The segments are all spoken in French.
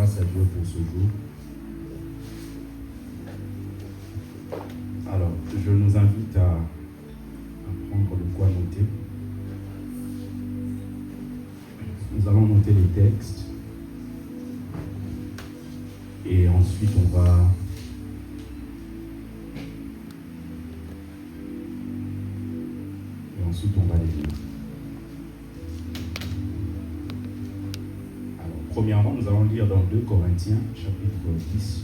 grâce à Dieu pour ce jour. Alors, je nous invite à prendre de quoi noter. Nous allons noter les textes. Et ensuite, on va les lire. Alors, premièrement, nous allons lire dans 2 Corinthiens, chapitre 10,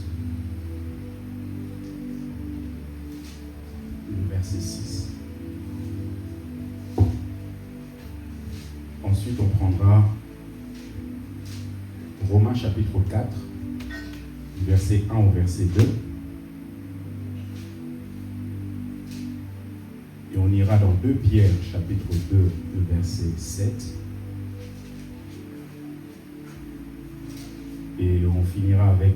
le verset 6. Ensuite, on prendra Romains, chapitre 4, du verset 1 au verset 2. Et on ira dans 2 Pierre, chapitre 2, le verset 7. Et on finira avec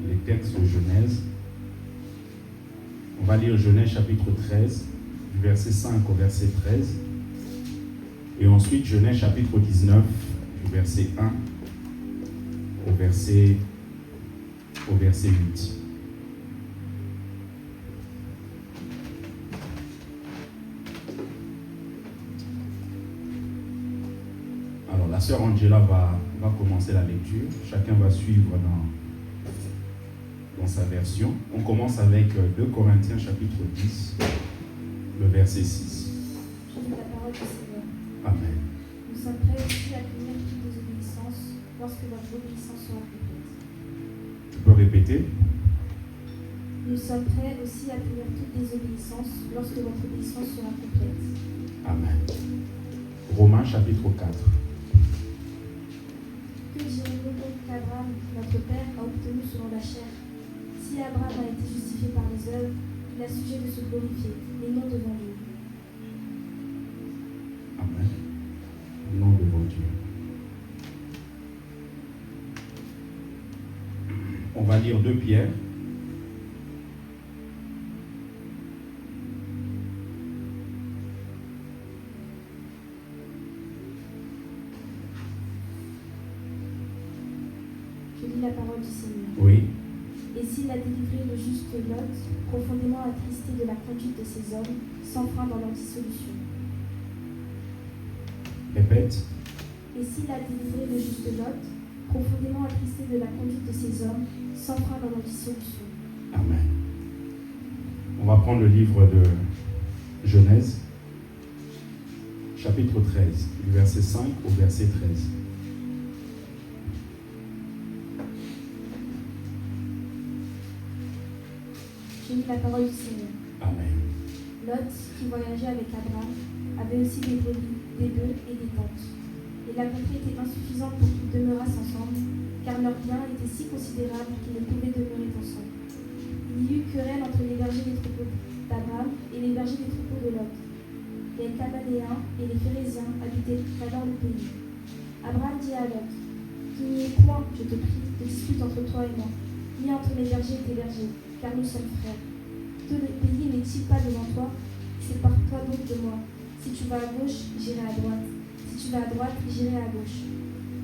les textes de Genèse. On va lire Genèse, chapitre 13, du verset 5 au verset 13. Et ensuite Genèse, chapitre 19, du verset 1 au verset 8. Alors, la sœur Angela va commencer la lecture. Chacun va suivre dans sa version. On commence avec 2 Corinthiens, chapitre 10, le verset 6. Je lis la parole du Seigneur. Amen. Nous sommes prêts aussi à punir toute désobéissance lorsque votre obéissance sera complète. Tu peux répéter? Nous sommes prêts aussi à punir toute désobéissance lorsque votre obéissance sera complète. Amen. Romains, chapitre 4. Que dirons-nous donc qu'Abraham, notre père, a obtenu selon la chair? Si Abraham a été justifié par les œuvres, il a sujet de se glorifier, mais non devant Dieu. Amen. Non devant Dieu. On va lire 2 Pierre. Je lis la parole du Seigneur. Oui. Et s'il a délivré le juste Lot, profondément attristé de la conduite de ces hommes, sans frein dans leur dissolution. Répète. Et s'il a délivré le juste Lot, profondément attristé de la conduite de ces hommes, sans frein dans leur dissolution. Amen. On va prendre le livre de Genèse, chapitre 13, du verset 5 au verset 13. Je lis la parole du Seigneur. Amen. Lot, qui voyageait avec Abraham, avait aussi des brebis, des bœufs et des tentes. Et la contrée était insuffisante pour qu'ils demeurassent ensemble, car leurs biens étaient si considérables qu'ils ne pouvaient demeurer ensemble. Il y eut querelle entre les bergers des troupeaux d'Abraham et les bergers des troupeaux de Lot. Les Cananéens et les Phéréziens habitaient alors le pays. Abraham dit à Lot, qu'il n'y ait point, je te prie, de dispute entre toi et moi, ni entre les bergers et tes bergers, car nous sommes frères. Tout le pays n'est-il pas devant toi? Sépare-toi donc de moi. Si tu vas à gauche, j'irai à droite. Si tu vas à droite, j'irai à gauche.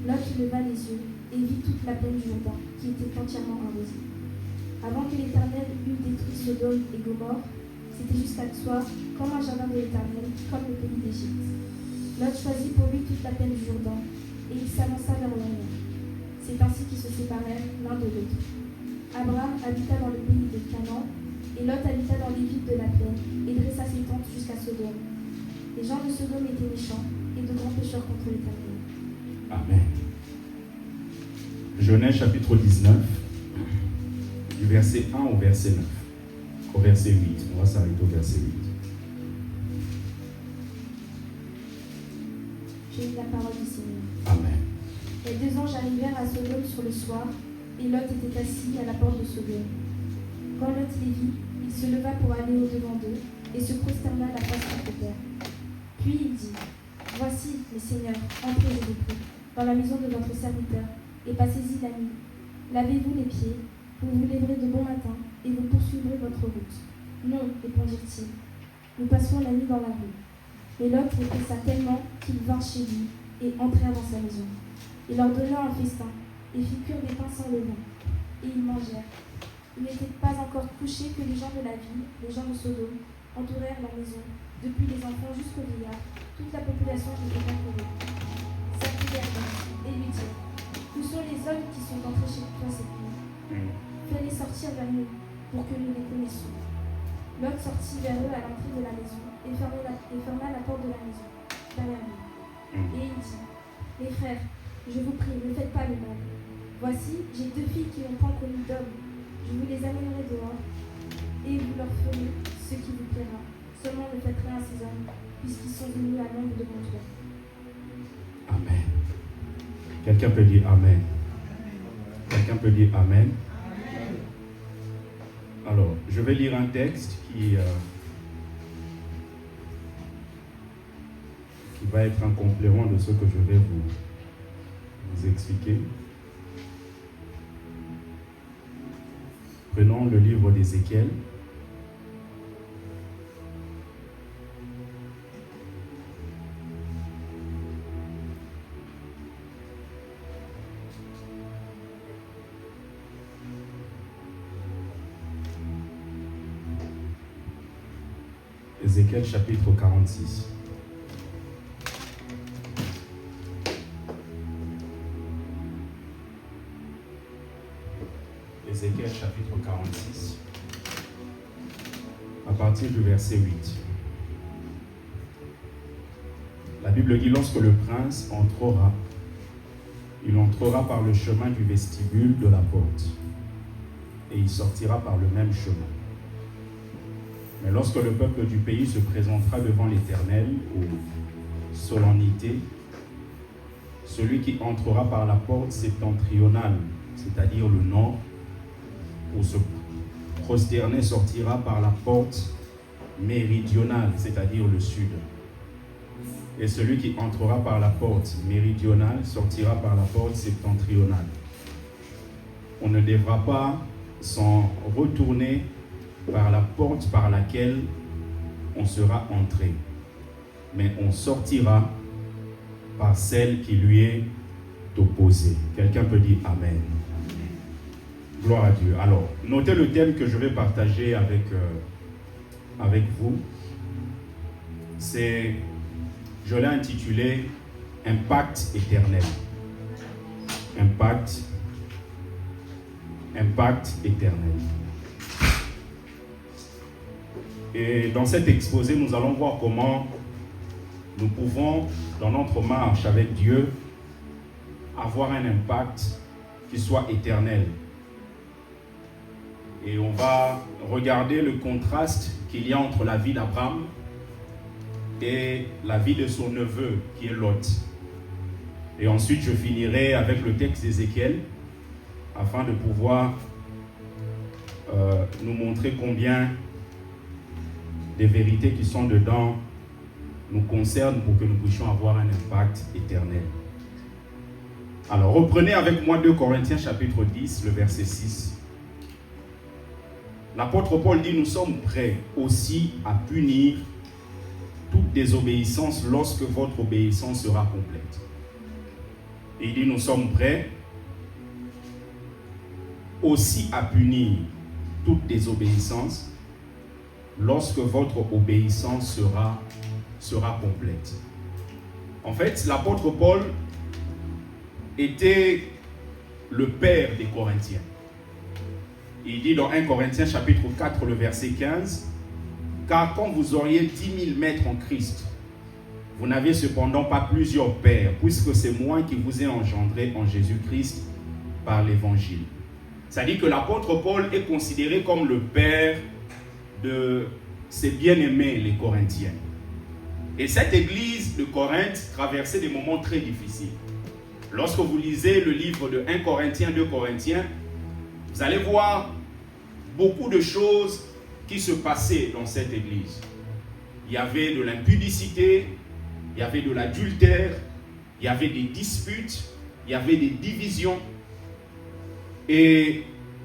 Lot leva les yeux et vit toute la plaine du Jourdain, qui était entièrement arrosée. Avant que l'Éternel eût détruit Sodome et Gomorrhe, c'était jusqu'à Tsoar, comme un jardin de l'Éternel, comme le pays d'Égypte. Lot choisit pour lui toute la plaine du Jourdain, et il s'avança vers l'Orient. C'est ainsi qu'ils se séparèrent l'un de l'autre. Abraham habita dans le pays de Canaan, et Lot habita dans les villes de la plaine, et dressa ses tentes jusqu'à Sodome. Les gens de Sodome étaient méchants, et de grands pécheurs contre l'Éternel. Amen. Genèse, chapitre 19, du verset 1 au verset 9. Au verset 8. On va s'arrêter au verset 8. Je lis la parole du Seigneur. Amen. Les 2 anges arrivèrent à Sodome sur le soir, et Lot était assis à la porte de Sodome. Quand Lot les vit, il se leva pour aller au-devant d'eux, et se prosterna la face contre terre. Puis il dit, voici, mes seigneurs, entrez, je vous prie, dans la maison de votre serviteur, et passez-y la nuit. Lavez-vous les pieds, vous vous lèverez de bon matin, et vous poursuivrez votre route. Non, répondirent-ils, nous passerons la nuit dans la rue. Mais Lot les pressa tellement qu'ils vinrent chez lui et entrèrent dans sa maison. Il leur donna un festin et fit cuire des pains sans levain. Et ils mangèrent. Il n'était pas encore couché que les gens de la ville, les gens de Sodome, entourèrent la maison, depuis les enfants jusqu'aux vieillards, toute la population qui était accourue. S'appuyèrent donc et lui dirent: Où sont les hommes qui sont entrés chez toi cette nuit? Fais-les sortir vers nous, pour que nous les connaissions. Lot sortit vers eux à l'entrée de la maison et ferma la porte de la maison derrière lui. Et il dit: Mes frères, je vous prie, ne faites pas le mal. Voici, j'ai 2 filles qui n'ont point connu d'homme. Je vous les amènerai dehors, et vous leur ferez ce qui vous plaira. Seulement ne faites rien à ces hommes, puisqu'ils sont venus à l'ombre de mon toit. Amen. Quelqu'un peut dire Amen. Quelqu'un peut dire Amen. Alors, je vais lire un texte qui va être un complément de ce que je vais vous expliquer. Prenons le livre d'Ézéchiel. Ézéchiel chapitre 46. Ézéchiel chapitre 46, à partir du verset 8. La Bible dit: lorsque le prince entrera, il entrera par le chemin du vestibule de la porte, et il sortira par le même chemin. Mais lorsque le peuple du pays se présentera devant l'Éternel aux solennités, celui qui entrera par la porte septentrionale, c'est-à-dire le nord, pour se prosterner, sortira par la porte méridionale, c'est-à-dire le sud. Et celui qui entrera par la porte méridionale sortira par la porte septentrionale. On ne devra pas s'en retourner par la porte par laquelle on sera entré, mais on sortira par celle qui lui est opposée. Quelqu'un peut dire Amen. Gloire à Dieu. Alors, notez le thème que je vais partager avec vous. Je l'ai intitulé Impact éternel. Impact éternel. Et dans cet exposé, nous allons voir comment nous pouvons, dans notre marche avec Dieu, avoir un impact qui soit éternel. Et on va regarder le contraste qu'il y a entre la vie d'Abraham et la vie de son neveu, qui est Lot. Et ensuite, je finirai avec le texte d'Ézéchiel, afin de pouvoir nous montrer combien des vérités qui sont dedans nous concernent pour que nous puissions avoir un impact éternel. Alors, reprenez avec moi 2 Corinthiens chapitre 10, le verset 6. L'apôtre Paul dit: nous sommes prêts aussi à punir toute désobéissance lorsque votre obéissance sera complète. Et il dit: nous sommes prêts aussi à punir toute désobéissance lorsque votre obéissance sera complète. En fait, l'apôtre Paul était le père des Corinthiens. Il dit dans 1 Corinthiens chapitre 4, le verset 15, « Car quand vous auriez 10 000 maîtres en Christ, vous n'aviez cependant pas plusieurs pères, puisque c'est moi qui vous ai engendré en Jésus-Christ par l'Évangile. » C'est-à-dire que l'apôtre Paul est considéré comme le père de ses bien-aimés, les Corinthiens. Et cette église de Corinthe traversait des moments très difficiles. Lorsque vous lisez le livre de 1 Corinthiens, 2 Corinthiens, vous allez voir beaucoup de choses qui se passaient dans cette église. Il y avait de l'impudicité, il y avait de l'adultère, il y avait des disputes, il y avait des divisions. Et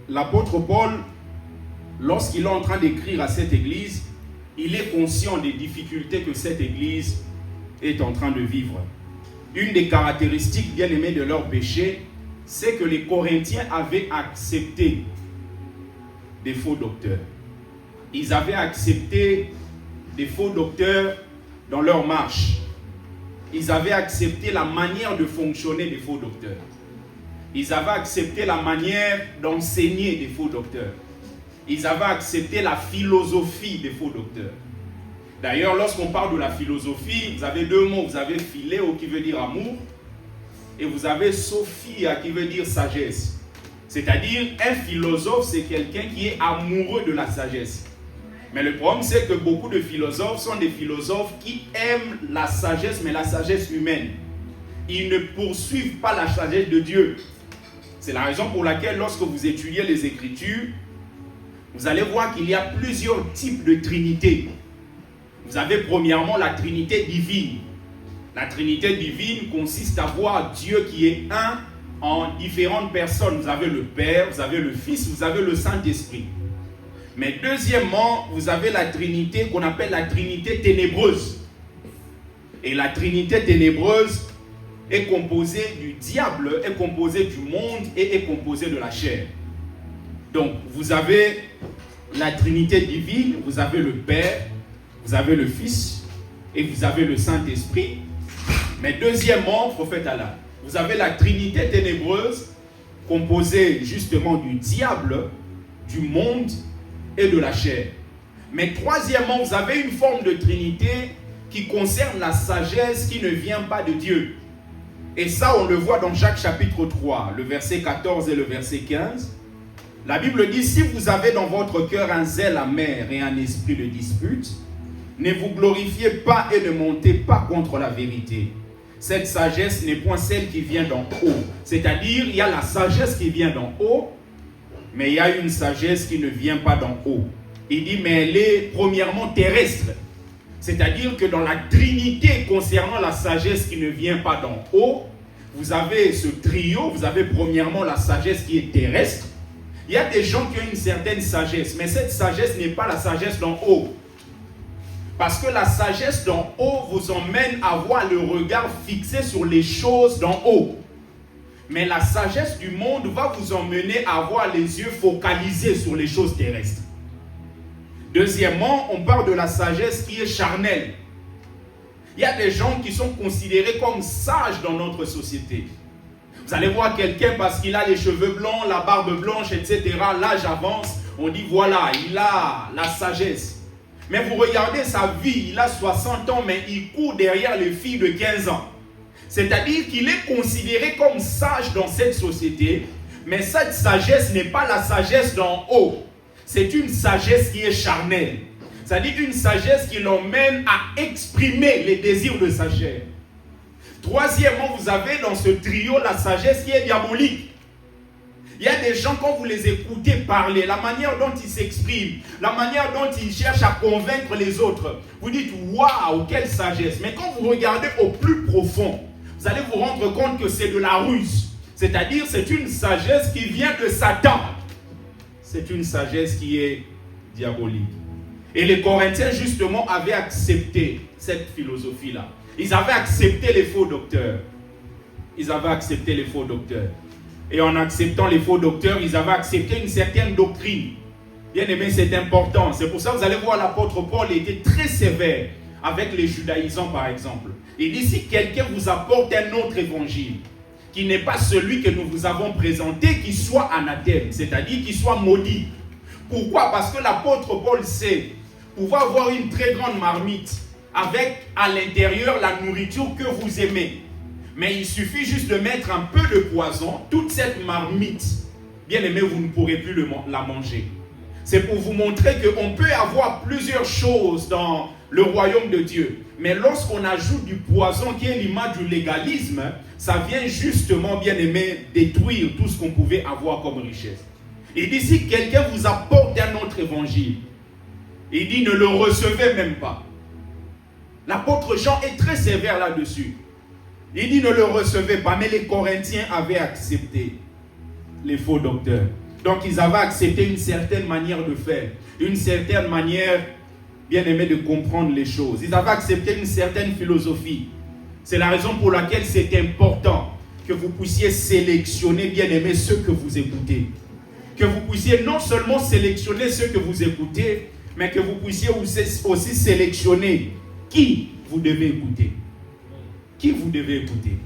l'apôtre Paul, lorsqu'il est en train d'écrire à cette église, il est conscient des difficultés que cette église est en train de vivre. Une des caractéristiques bien aimées de leur péché, c'est que les Corinthiens avaient accepté des faux docteurs. Ils avaient accepté des faux docteurs dans leur marche. Ils avaient accepté la manière de fonctionner des faux docteurs. Ils avaient accepté la manière d'enseigner des faux docteurs. Ils avaient accepté la philosophie des faux docteurs. D'ailleurs, lorsqu'on parle de la philosophie, vous avez deux mots. Vous avez philéo qui veut dire amour et vous avez sophia qui veut dire sagesse. C'est-à-dire, un philosophe, c'est quelqu'un qui est amoureux de la sagesse. Mais le problème, c'est que beaucoup de philosophes sont des philosophes qui aiment la sagesse, mais la sagesse humaine. Ils ne poursuivent pas la sagesse de Dieu. C'est la raison pour laquelle, lorsque vous étudiez les Écritures, vous allez voir qu'il y a plusieurs types de Trinité. Vous avez premièrement la Trinité divine. La Trinité divine consiste à voir Dieu qui est un en différentes personnes. Vous avez le Père, vous avez le Fils, vous avez le Saint-Esprit. Mais deuxièmement, vous avez la Trinité qu'on appelle la Trinité ténébreuse. Et la Trinité ténébreuse est composée du diable, est composée du monde et est composée de la chair. Donc, vous avez la Trinité divine, vous avez le Père, vous avez le Fils et vous avez le Saint-Esprit. Mais deuxièmement, prophète Allah, vous avez la Trinité ténébreuse composée justement du diable, du monde et de la chair. Mais troisièmement, vous avez une forme de Trinité qui concerne la sagesse qui ne vient pas de Dieu. Et ça, on le voit dans Jacques chapitre 3, le verset 14 et le verset 15. La Bible dit, si vous avez dans votre cœur un zèle amer et un esprit de dispute, ne vous glorifiez pas et ne montez pas contre la vérité. Cette sagesse n'est point celle qui vient d'en haut. C'est-à-dire, il y a la sagesse qui vient d'en haut, mais il y a une sagesse qui ne vient pas d'en haut. Il dit, mais elle est premièrement terrestre. C'est-à-dire que dans la Trinité concernant la sagesse qui ne vient pas d'en haut, vous avez ce trio, vous avez premièrement la sagesse qui est terrestre. Il y a des gens qui ont une certaine sagesse, mais cette sagesse n'est pas la sagesse d'en haut. Parce que la sagesse d'en haut vous emmène à avoir le regard fixé sur les choses d'en haut. Mais la sagesse du monde va vous emmener à avoir les yeux focalisés sur les choses terrestres. Deuxièmement, on parle de la sagesse qui est charnelle. Il y a des gens qui sont considérés comme sages dans notre société. Vous allez voir quelqu'un parce qu'il a les cheveux blancs, la barbe blanche, etc. L'âge avance, on dit voilà, il a la sagesse. Mais vous regardez sa vie, il a 60 ans, mais il court derrière les filles de 15 ans. C'est-à-dire qu'il est considéré comme sage dans cette société, mais cette sagesse n'est pas la sagesse d'en haut. C'est une sagesse qui est charnelle. C'est-à-dire une sagesse qui l'emmène à exprimer les désirs de sa chair. Troisièmement, vous avez dans ce trio la sagesse qui est diabolique. Il y a des gens, quand vous les écoutez parler, la manière dont ils s'expriment, la manière dont ils cherchent à convaincre les autres, vous dites « Waouh, quelle sagesse !» Mais quand vous regardez au plus profond, vous allez vous rendre compte que c'est de la ruse. C'est-à-dire, c'est une sagesse qui vient de Satan. C'est une sagesse qui est diabolique. Et les Corinthiens, justement, avaient accepté cette philosophie-là. Ils avaient accepté les faux docteurs. Ils avaient accepté les faux docteurs. Et en acceptant les faux docteurs, ils avaient accepté une certaine doctrine. Bien aimé, c'est important. C'est pour ça que vous allez voir l'apôtre Paul était très sévère avec les judaïsants, par exemple. Il dit, si quelqu'un vous apporte un autre évangile, qui n'est pas celui que nous vous avons présenté, qu'il soit anathème, c'est-à-dire qu'il soit maudit. Pourquoi? Parce que l'apôtre Paul sait pouvoir avoir une très grande marmite avec à l'intérieur la nourriture que vous aimez. Mais il suffit juste de mettre un peu de poison, toute cette marmite, bien aimé, vous ne pourrez plus la manger. C'est pour vous montrer qu'on peut avoir plusieurs choses dans le royaume de Dieu. Mais lorsqu'on ajoute du poison qui est l'image du légalisme, ça vient justement, bien aimé, détruire tout ce qu'on pouvait avoir comme richesse. Il dit, si quelqu'un vous apporte un autre évangile, il dit, ne le recevez même pas. L'apôtre Jean est très sévère là-dessus. Il dit, ne le recevez pas. Mais les Corinthiens avaient accepté les faux docteurs. Donc, ils avaient accepté une certaine manière de faire, une certaine manière bien aimé, de comprendre les choses. Ils avaient accepté une certaine philosophie. C'est la raison pour laquelle c'est important que vous puissiez sélectionner, bien aimé, ceux que vous écoutez. Que vous puissiez non seulement sélectionner ceux que vous écoutez, mais que vous puissiez aussi sélectionner qui vous devez écouter. Qui vous devez écouter.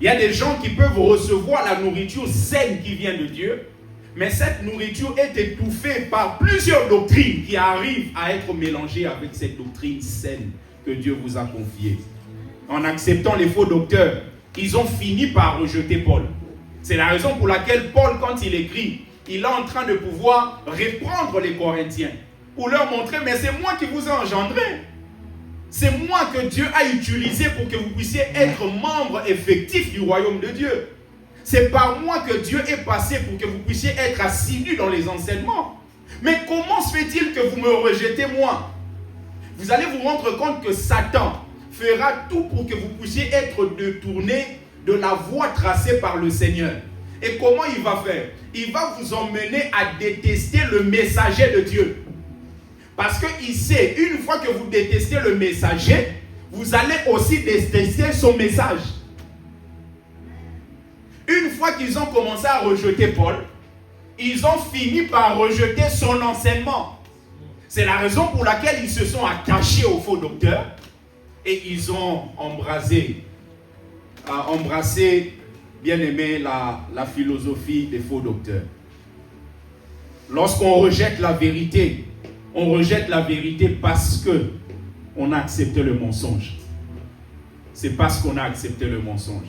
Il y a des gens qui peuvent recevoir la nourriture saine qui vient de Dieu, mais cette nourriture est étouffée par plusieurs doctrines qui arrivent à être mélangées avec cette doctrine saine que Dieu vous a confiée. En acceptant les faux docteurs, ils ont fini par rejeter Paul. C'est la raison pour laquelle Paul, quand il écrit, il est en train de pouvoir reprendre les Corinthiens pour leur montrer, mais c'est moi qui vous ai engendré. C'est moi que Dieu a utilisé pour que vous puissiez être membre effectif du royaume de Dieu. C'est par moi que Dieu est passé pour que vous puissiez être assidus dans les enseignements. Mais comment se fait-il que vous me rejetez moi? Vous allez vous rendre compte que Satan fera tout pour que vous puissiez être détournés de la voie tracée par le Seigneur. Et comment il va faire? Il va vous emmener à détester le messager de Dieu. Parce qu'il sait, une fois que vous détestez le messager, vous allez aussi détester son message. Une fois qu'ils ont commencé à rejeter Paul, ils ont fini par rejeter son enseignement. C'est la raison pour laquelle ils se sont attachés aux faux docteurs et ils ont embrassé, bien aimé, la philosophie des faux docteurs. Lorsqu'on rejette la vérité, on rejette la vérité parce que on a accepté le mensonge. C'est parce qu'on a accepté le mensonge.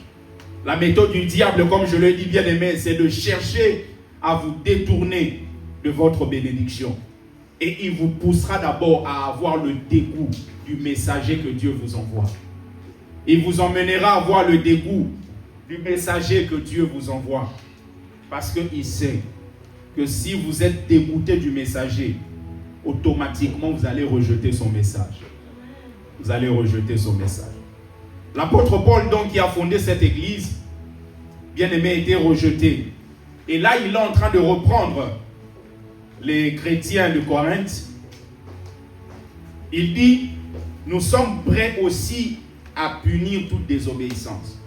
La méthode du diable, comme je le dis bien aimé, c'est de chercher à vous détourner de votre bénédiction. Et il vous poussera d'abord à avoir le dégoût du messager que Dieu vous envoie. Il vous emmènera à avoir le dégoût du messager que Dieu vous envoie. Parce qu'il sait que si vous êtes dégoûté du messager, automatiquement vous allez rejeter son message. Vous allez rejeter son message. L'apôtre Paul, donc, qui a fondé cette église, bien aimé, a été rejeté. Et là, il est en train de reprendre les chrétiens de Corinthe. Il dit, nous sommes prêts aussi à punir toute désobéissance.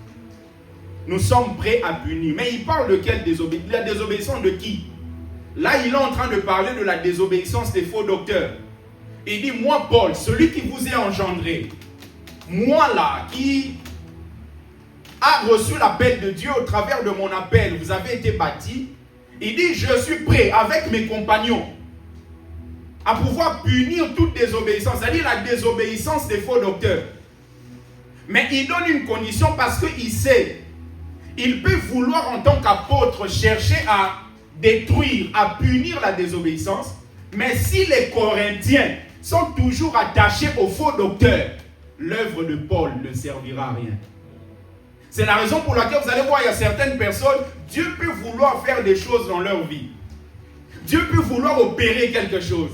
Nous sommes prêts à punir. Mais il parle de quelle désobéissance? La désobéissance de qui? Là, il est en train de parler de la désobéissance des faux docteurs. Il dit, moi, Paul, celui qui vous est engendré, moi là, qui a reçu l'appel de Dieu au travers de mon appel, vous avez été bâti. Il dit, je suis prêt avec mes compagnons à pouvoir punir toute désobéissance, c'est-à-dire la désobéissance des faux docteurs. Mais il donne une condition parce qu'il sait, il peut vouloir en tant qu'apôtre chercher à détruire, à punir la désobéissance, mais si les Corinthiens sont toujours attachés aux faux docteurs, l'œuvre de Paul ne servira à rien. C'est la raison pour laquelle vous allez voir, il y a certaines personnes, Dieu peut vouloir faire des choses dans leur vie. Dieu peut vouloir opérer quelque chose.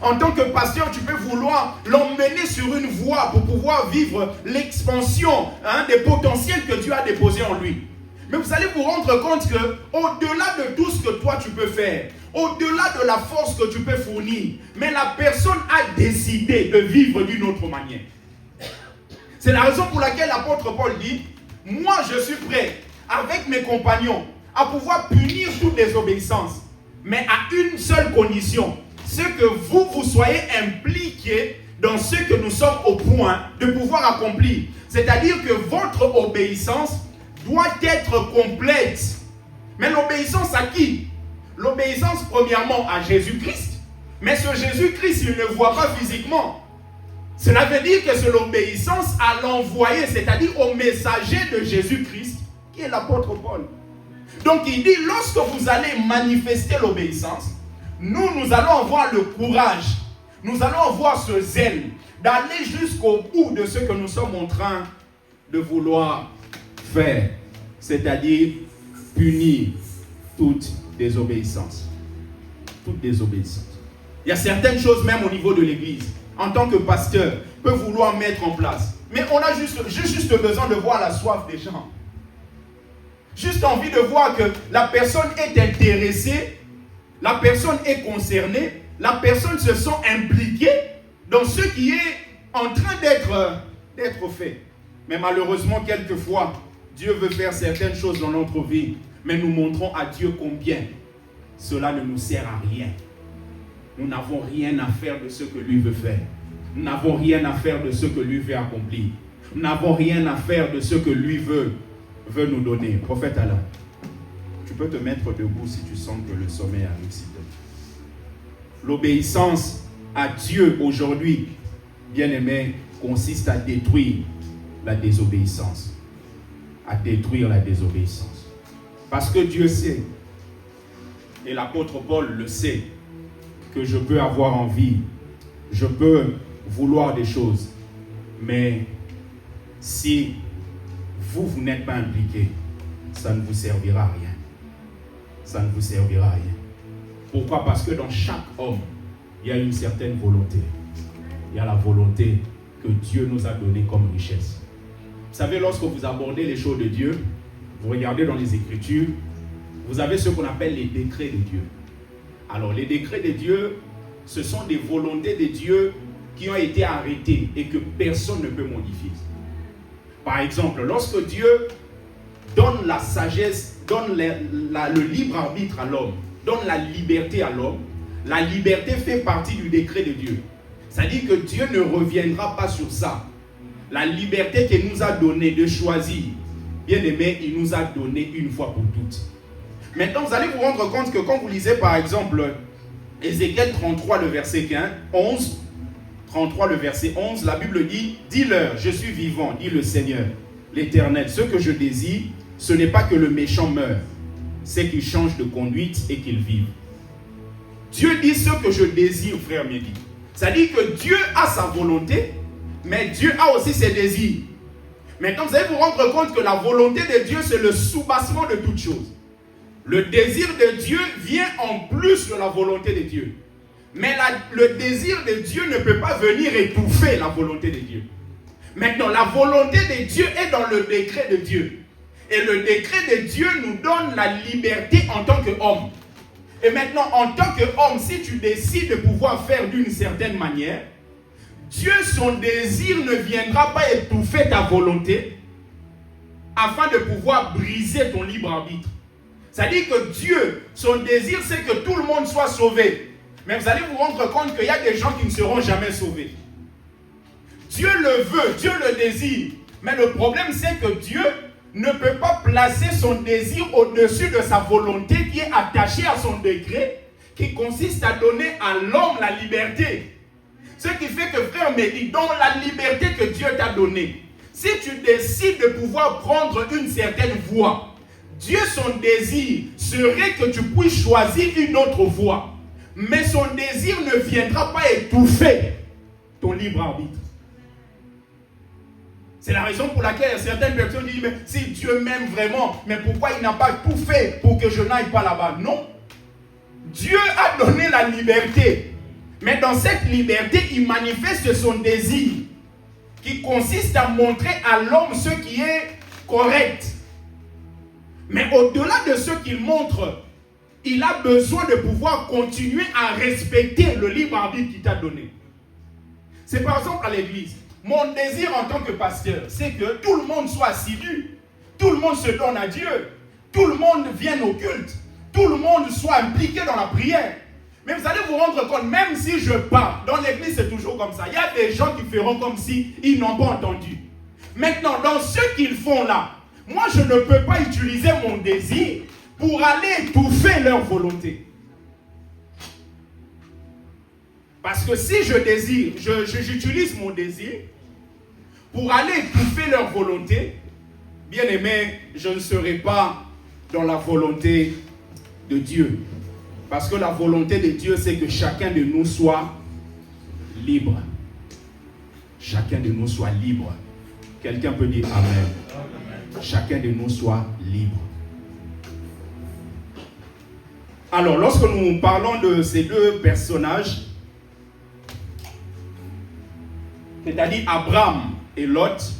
En tant que pasteur, tu peux vouloir l'emmener sur une voie pour pouvoir vivre l'expansion des potentiels que Dieu a déposés en lui. Mais vous allez vous rendre compte que au-delà de tout ce que toi tu peux faire, au-delà de la force que tu peux fournir, mais la personne a décidé de vivre d'une autre manière. C'est la raison pour laquelle l'apôtre Paul dit, moi je suis prêt avec mes compagnons à pouvoir punir toute désobéissance, mais à une seule condition, c'est que vous soyez impliqués dans ce que nous sommes au point de pouvoir accomplir. C'est-à-dire que votre obéissance doit être complète. Mais l'obéissance à qui? L'obéissance premièrement à Jésus-Christ. Mais ce Jésus-Christ, il ne voit pas physiquement. Cela veut dire que c'est l'obéissance à l'envoyé, c'est-à-dire au messager de Jésus-Christ, qui est l'apôtre Paul. Donc il dit, lorsque vous allez manifester l'obéissance, nous allons avoir le courage, nous allons avoir ce zèle d'aller jusqu'au bout de ce que nous sommes en train de vouloir faire, c'est-à-dire punir toute désobéissance. Toute désobéissance. Il y a certaines choses même au niveau de l'église, en tant que pasteur, peut vouloir mettre en place. Mais on a juste besoin de voir la soif des gens. Juste envie de voir que la personne est intéressée, la personne est concernée, la personne se sent impliquée dans ce qui est en train d'être fait. Mais malheureusement, quelquefois, Dieu veut faire certaines choses dans notre vie, mais nous montrons à Dieu combien cela ne nous sert à rien. Nous n'avons rien à faire de ce que lui veut faire. Nous n'avons rien à faire de ce que lui veut accomplir. Nous n'avons rien à faire de ce que lui veut nous donner. Prophète Alain, tu peux te mettre debout si tu sens que le sommeil arrive, s'il te plaît. L'obéissance à Dieu aujourd'hui, bien-aimé, consiste à détruire la désobéissance. À détruire la désobéissance. Parce que Dieu sait, et l'apôtre Paul le sait, que je peux avoir envie, je peux vouloir des choses, mais si vous n'êtes pas impliqué, ça ne vous servira à rien. Ça ne vous servira à rien. Pourquoi? Parce que dans chaque homme, il y a une certaine volonté. Il y a la volonté que Dieu nous a donnée comme richesse. Vous savez, lorsque vous abordez les choses de Dieu, vous regardez dans les Écritures, vous avez ce qu'on appelle les décrets de Dieu. Alors, les décrets de Dieu, ce sont des volontés de Dieu qui ont été arrêtées et que personne ne peut modifier. Par exemple, lorsque Dieu donne la sagesse, donne le libre arbitre à l'homme, donne la liberté à l'homme, la liberté fait partie du décret de Dieu. C'est-à-dire que Dieu ne reviendra pas sur ça. La liberté qu'il nous a donnée de choisir, bien aimé, il nous a donné une fois pour toutes. Maintenant, vous allez vous rendre compte que quand vous lisez par exemple Ézéchiel 33, le verset 11, 33, le verset 11, la Bible dit « Dis-leur, je suis vivant, dit le Seigneur, l'Éternel. Ce que je désire, ce n'est pas que le méchant meure, c'est qu'il change de conduite et qu'il vive. » Dieu dit ce que je désire, frère Mehdi. C'est-à-dire que Dieu a sa volonté, mais Dieu a aussi ses désirs. Maintenant, vous allez vous rendre compte que la volonté de Dieu, c'est le soubassement de toutes choses. Le désir de Dieu vient en plus de la volonté de Dieu. Mais le désir de Dieu ne peut pas venir étouffer la volonté de Dieu. Maintenant, la volonté de Dieu est dans le décret de Dieu. Et le décret de Dieu nous donne la liberté en tant qu'homme. Et maintenant, en tant qu'homme, si tu décides de pouvoir faire d'une certaine manière, Dieu, son désir ne viendra pas étouffer ta volonté afin de pouvoir briser ton libre arbitre. C'est-à-dire que Dieu, son désir, c'est que tout le monde soit sauvé. Mais vous allez vous rendre compte qu'il y a des gens qui ne seront jamais sauvés. Dieu le veut, Dieu le désire. Mais le problème, c'est que Dieu ne peut pas placer son désir au-dessus de sa volonté qui est attachée à son décret, qui consiste à donner à l'homme la liberté. Ce qui fait que, frère Mehdi, dans la liberté que Dieu t'a donnée, si tu décides de pouvoir prendre une certaine voie, Dieu, son désir serait que tu puisses choisir une autre voie. Mais son désir ne viendra pas étouffer ton libre arbitre. C'est la raison pour laquelle certaines personnes disent, mais si Dieu m'aime vraiment, mais pourquoi il n'a pas tout fait pour que je n'aille pas là-bas? Non. Dieu a donné la liberté. Mais dans cette liberté, il manifeste son désir qui consiste à montrer à l'homme ce qui est correct. Mais au-delà de ce qu'il montre, il a besoin de pouvoir continuer à respecter le libre arbitre qu'il t'a donné. C'est par exemple à l'église. Mon désir en tant que pasteur, c'est que tout le monde soit assidu. Tout le monde se donne à Dieu. Tout le monde vienne au culte. Tout le monde soit impliqué dans la prière. Mais vous allez vous rendre compte, même si je pars, dans l'église c'est toujours comme ça. Il y a des gens qui feront comme si ils n'ont pas entendu. Maintenant, dans ce qu'ils font là, moi je ne peux pas utiliser mon désir pour aller étouffer leur volonté. Parce que si je désire, j'utilise mon désir pour aller étouffer leur volonté, bien aimé, je ne serai pas dans la volonté de Dieu. Parce que la volonté de Dieu, c'est que chacun de nous soit libre. Chacun de nous soit libre. Quelqu'un peut dire Amen. Chacun de nous soit libre. Alors, lorsque nous parlons de ces deux personnages, c'est-à-dire Abraham et Lot,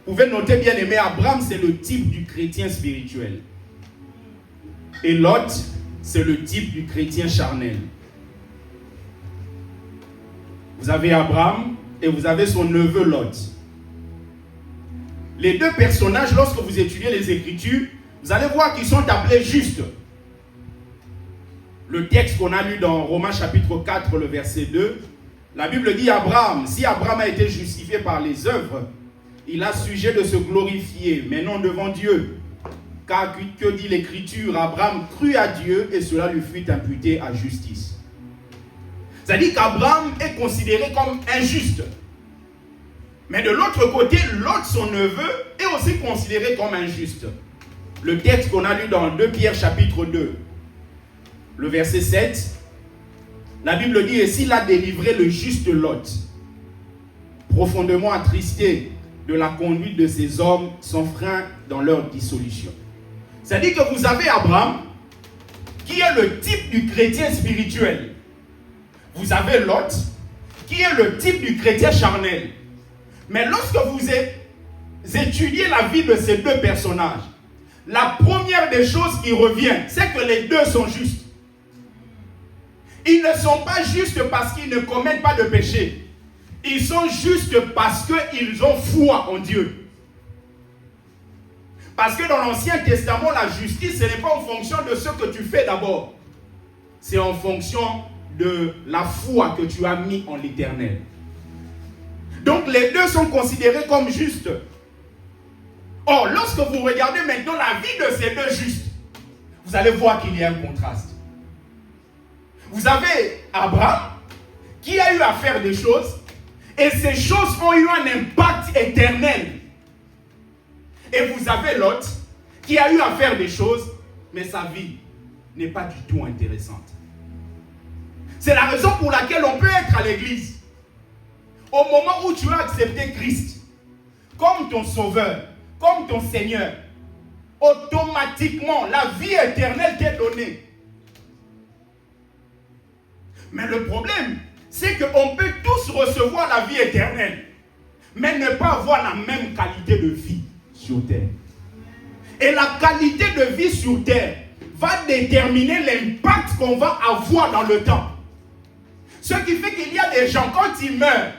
vous pouvez noter, bien aimé, Abraham, c'est le type du chrétien spirituel. Et Lot, c'est le type du chrétien charnel. Vous avez Abraham et vous avez son neveu Lot. Les deux personnages, lorsque vous étudiez les Écritures, vous allez voir qu'ils sont appelés justes. Le texte qu'on a lu dans Romains chapitre 4, le verset 2, la Bible dit Abraham, si Abraham a été justifié par les œuvres, il a sujet de se glorifier, mais non devant Dieu. Car que dit l'Écriture? Abraham crut à Dieu et cela lui fut imputé à justice. C'est-à-dire qu'Abraham est considéré comme injuste. Mais de l'autre côté, Lot, son neveu, est aussi considéré comme injuste. Le texte qu'on a lu dans 2 Pierre chapitre 2, le verset 7, la Bible dit, et s'il a délivré le juste Lot, profondément attristé de la conduite de ces hommes sans frein dans leur dissolution. C'est-à-dire que vous avez Abraham, qui est le type du chrétien spirituel. Vous avez Lot, qui est le type du chrétien charnel. Mais lorsque vous étudiez la vie de ces deux personnages, la première des choses qui revient, c'est que les deux sont justes. Ils ne sont pas justes parce qu'ils ne commettent pas de péché. Ils sont justes parce qu'ils ont foi en Dieu. Parce que dans l'Ancien Testament, la justice, ce n'est pas en fonction de ce que tu fais d'abord. C'est en fonction de la foi que tu as mis en l'Éternel. Donc les deux sont considérés comme justes. Or, lorsque vous regardez maintenant la vie de ces deux justes, vous allez voir qu'il y a un contraste. Vous avez Abraham qui a eu à faire des choses et ces choses ont eu un impact éternel. Et vous avez Lot qui a eu à faire des choses mais sa vie n'est pas du tout intéressante. C'est la raison pour laquelle on peut être à l'église. Au moment où tu as accepté Christ comme ton sauveur, comme ton Seigneur, automatiquement la vie éternelle t'est donnée. Mais le problème, c'est qu'on peut tous recevoir la vie éternelle, mais ne pas avoir la même qualité de vie sur terre. Et la qualité de vie sur terre va déterminer l'impact qu'on va avoir dans le temps. Ce qui fait qu'il y a des gens, quand ils meurent,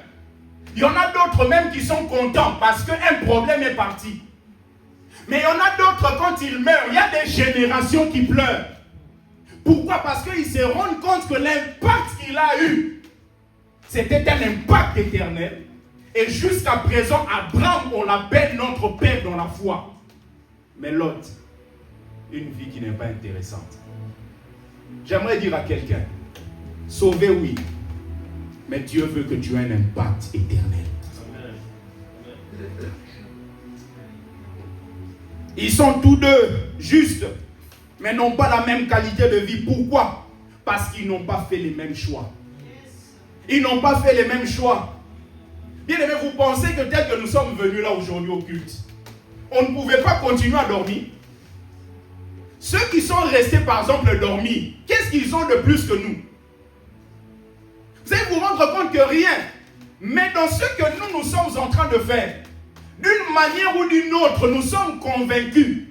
il y en a d'autres même qui sont contents parce qu'un problème est parti. Mais il y en a d'autres, quand ils meurent, il y a des générations qui pleurent. Pourquoi? Parce qu'ils se rendent compte que l'impact qu'il a eu, c'était un impact éternel. Et jusqu'à présent, Abraham, on l'appelle notre père dans la foi. Mais Lot, une vie qui n'est pas intéressante. J'aimerais dire à quelqu'un, sauvé oui, mais Dieu veut que tu aies un impact éternel. Ils sont tous deux justes, mais n'ont pas la même qualité de vie. Pourquoi? Parce qu'ils n'ont pas fait les mêmes choix. Ils n'ont pas fait les mêmes choix. Bien aimé, vous pensez que tel que nous sommes venus là aujourd'hui au culte, on ne pouvait pas continuer à dormir? Ceux qui sont restés par exemple dormir, qu'est-ce qu'ils ont de plus que nous? Vous allez vous rendre compte que rien. Mais dans ce que nous sommes en train de faire, d'une manière ou d'une autre, nous sommes convaincus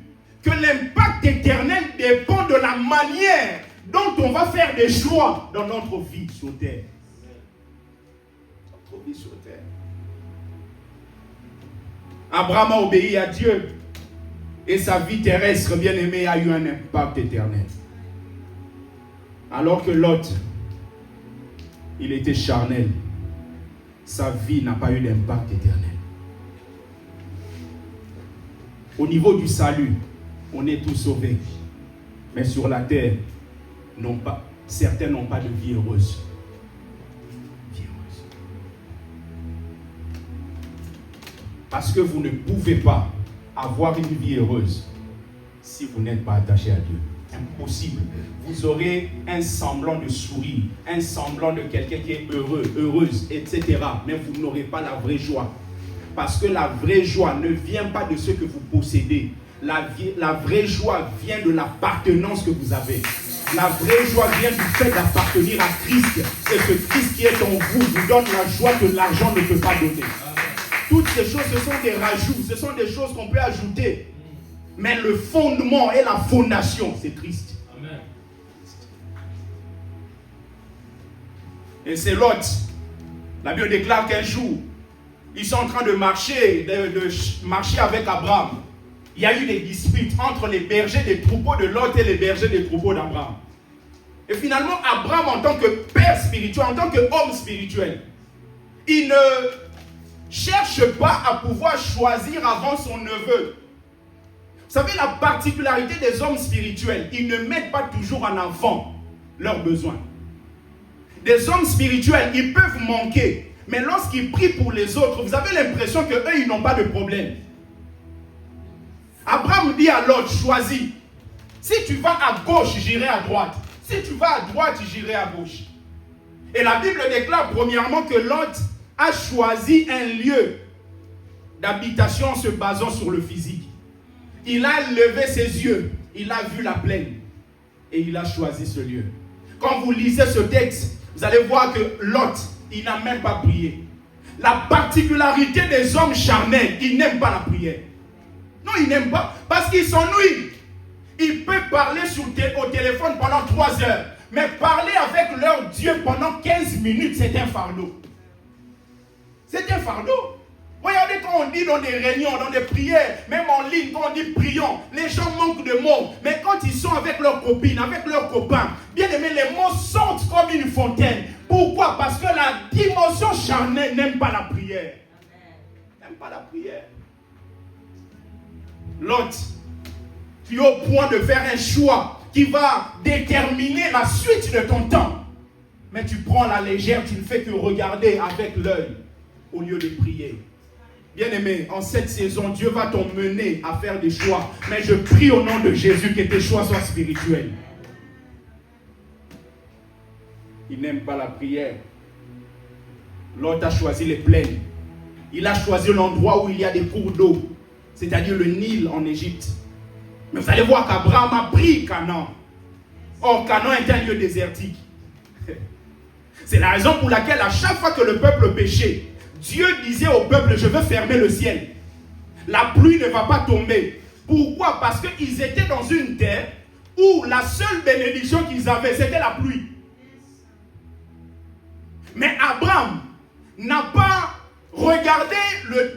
que l'impact éternel dépend de la manière dont on va faire des choix dans notre vie sur terre. Notre vie sur terre. Abraham a obéi à Dieu et sa vie terrestre, bien aimée, a eu un impact éternel. Alors que Lot, il était charnel, sa vie n'a pas eu d'impact éternel. Au niveau du salut, on est tous sauvés. Mais sur la terre, certains n'ont pas de vie heureuse. Vie heureuse. Parce que vous ne pouvez pas avoir une vie heureuse si vous n'êtes pas attaché à Dieu. Impossible. Vous aurez un semblant de sourire, un semblant de quelqu'un qui est heureux, heureuse, etc. Mais vous n'aurez pas la vraie joie. Parce que la vraie joie ne vient pas de ce que vous possédez. La vraie joie vient de l'appartenance que vous avez. La vraie joie vient du fait d'appartenir à Christ. Et que Christ qui est en vous vous donne la joie que l'argent ne peut pas donner. Toutes ces choses, ce sont des rajouts. Ce sont des choses qu'on peut ajouter. Mais le fondement et la fondation, c'est Christ. Amen. Et c'est Lot La Bible déclare qu'un jour, ils sont en train de marcher, marcher avec Abraham. Il y a eu des disputes entre les bergers des troupeaux de Lot et les bergers des troupeaux d'Abraham. Et finalement, Abraham, en tant que père spirituel, en tant qu'homme spirituel, il ne cherche pas à pouvoir choisir avant son neveu. Vous savez, la particularité des hommes spirituels, ils ne mettent pas toujours en avant leurs besoins. Des hommes spirituels, ils peuvent manquer, mais lorsqu'ils prient pour les autres, vous avez l'impression qu'eux, ils n'ont pas de problème. Abraham dit à Lot, choisis. Si tu vas à gauche, j'irai à droite. Si tu vas à droite, j'irai à gauche. Et la Bible déclare premièrement que Lot a choisi un lieu d'habitation en se basant sur le physique. Il a levé ses yeux, il a vu la plaine et il a choisi ce lieu. Quand vous lisez ce texte, vous allez voir que Lot, il n'a même pas prié. La particularité des hommes charnels, ils n'aiment pas la prière. Non, ils n'aiment pas parce qu'ils s'ennuient. Ils peuvent parler au téléphone pendant 3 heures, mais parler avec leur Dieu pendant 15 minutes, c'est un fardeau. C'est un fardeau. Regardez quand on dit dans des réunions, dans des prières, même en ligne, quand on dit prions, les gens manquent de mots. Mais quand ils sont avec leurs copines, avec leurs copains, bien aimé, les mots sortent comme une fontaine. Pourquoi? Parce que la dimension charnelle n'aime pas la prière. N'aime pas la prière. Lot, tu es au point de faire un choix qui va déterminer la suite de ton temps. Mais tu prends la légère, tu ne fais que regarder avec l'œil au lieu de prier. Bien-aimé, en cette saison, Dieu va t'emmener à faire des choix. Mais je prie au nom de Jésus que tes choix soient spirituels. Il n'aime pas la prière. Lot a choisi les plaines. Il a choisi l'endroit où il y a des cours d'eau, c'est-à-dire le Nil en Égypte. Mais vous allez voir qu'Abraham a pris Canaan. Or, Canaan est un lieu désertique. C'est la raison pour laquelle à chaque fois que le peuple péchait, Dieu disait au peuple, je veux fermer le ciel. La pluie ne va pas tomber. Pourquoi? Parce qu'ils étaient dans une terre où la seule bénédiction qu'ils avaient, c'était la pluie. Mais Abraham n'a pas regardé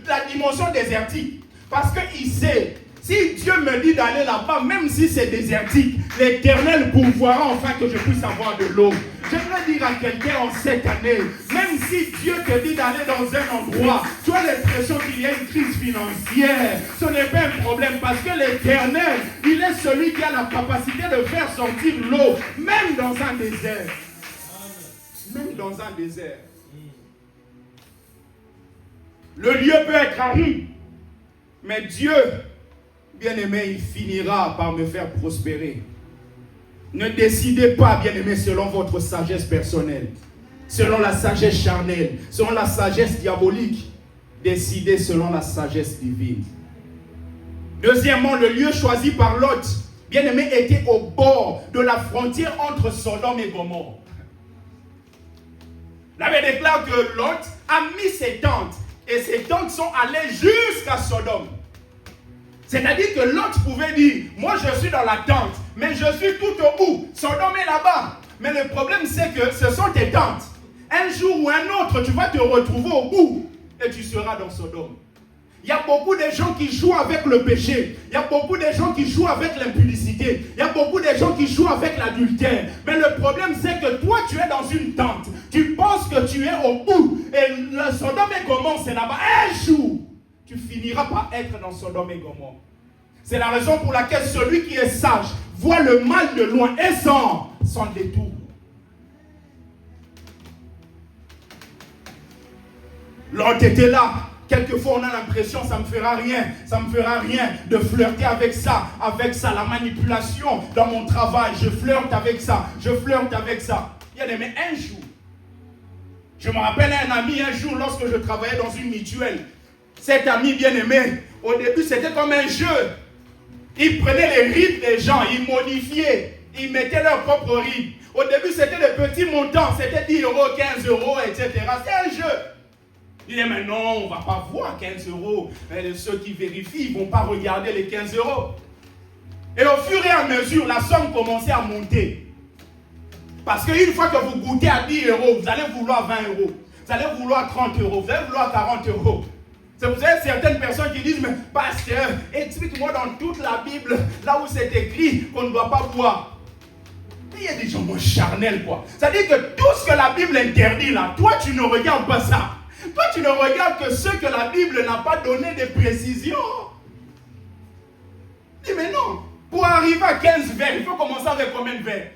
la dimension désertique. Parce qu'il sait, si Dieu me dit d'aller là-bas, même si c'est désertique, l'Éternel pourvoira enfin que je puisse avoir de l'eau. J'aimerais dire à quelqu'un en cette année, même si Dieu te dit d'aller dans un endroit, tu as l'impression qu'il y a une crise financière, ce n'est pas un problème parce que l'Éternel, il est celui qui a la capacité de faire sortir l'eau, même dans un désert. Même dans un désert. Le lieu peut être aride, mais Dieu, bien-aimé, il finira par me faire prospérer. Ne décidez pas, bien-aimé, selon votre sagesse personnelle, selon la sagesse charnelle, selon la sagesse diabolique. Décidez selon la sagesse divine. Deuxièmement, le lieu choisi par Lot, bien-aimé, était au bord de la frontière entre Sodome et Gomorrhe. La Bible déclare que Lot a mis ses tentes et ses tentes sont allées jusqu'à Sodome. C'est-à-dire que Lot pouvait dire, moi je suis dans la tente, mais je suis tout au bout. Sodome est là-bas. Mais le problème c'est que ce sont tes tentes. Un jour ou un autre, tu vas te retrouver au bout et tu seras dans Sodome. Il y a beaucoup de gens qui jouent avec le péché. Il y a beaucoup de gens qui jouent avec l'impudicité. Il y a beaucoup de gens qui jouent avec l'adultère. Mais le problème, c'est que toi, tu es dans une tente. Tu penses que tu es au bout. Et le Sodome et Gomorrhe, c'est là-bas. Un jour, tu finiras par être dans Sodome et Gomorrhe. C'est la raison pour laquelle celui qui est sage voit le mal de loin et s'en détourne. L'autre était là. Quelquefois, on a l'impression, ça ne me fera rien de flirter avec ça, la manipulation dans mon travail, je flirte avec ça. Bien aimé, un jour, je me rappelle un ami, un jour, lorsque je travaillais dans une mutuelle, cet ami bien aimé, au début, c'était comme un jeu. Il prenait les rides des gens, il modifiait, il mettait leur propre rides. Au début, c'était des petits montants, c'était 10 €, 15 €, etc. C'est un jeu. Il dit, mais non, on ne va pas voir 15 €. Mais ceux qui vérifient, ils ne vont pas regarder les 15 €. Et au fur et à mesure, la somme commençait à monter. Parce qu'une fois que vous goûtez à 10 €, vous allez vouloir 20 €. Vous Vous allez vouloir 30 euros, vous allez vouloir 40 euros. C'est pour ça qu'il y a certaines personnes qui disent, mais pasteur, explique-moi dans toute la Bible, là où c'est écrit qu'on ne doit pas boire. Il y a des gens moins charnels, quoi. C'est-à-dire que tout ce que la Bible interdit, là, toi, tu ne regardes pas ça. Toi, tu ne regardes que ce que la Bible n'a pas donné de précision. Dis, mais non. Pour arriver à 15 verres, il faut commencer avec combien de verres?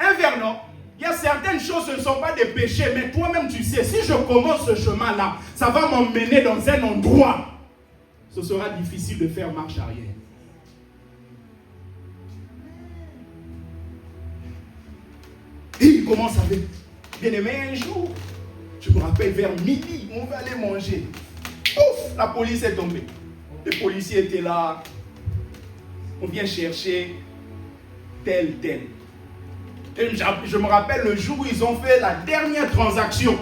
Un verre, non? Il y a certaines choses, ce ne sont pas des péchés, mais toi-même, tu sais, si je commence ce chemin-là, ça va m'emmener dans un endroit. Ce sera difficile de faire marche arrière. Et il commence avec, bien aimé, un jour, je me rappelle vers midi, on va aller manger. Pouf, la police est tombée. Les policiers étaient là. On vient chercher tel. Et je me rappelle le jour où ils ont fait la dernière transaction.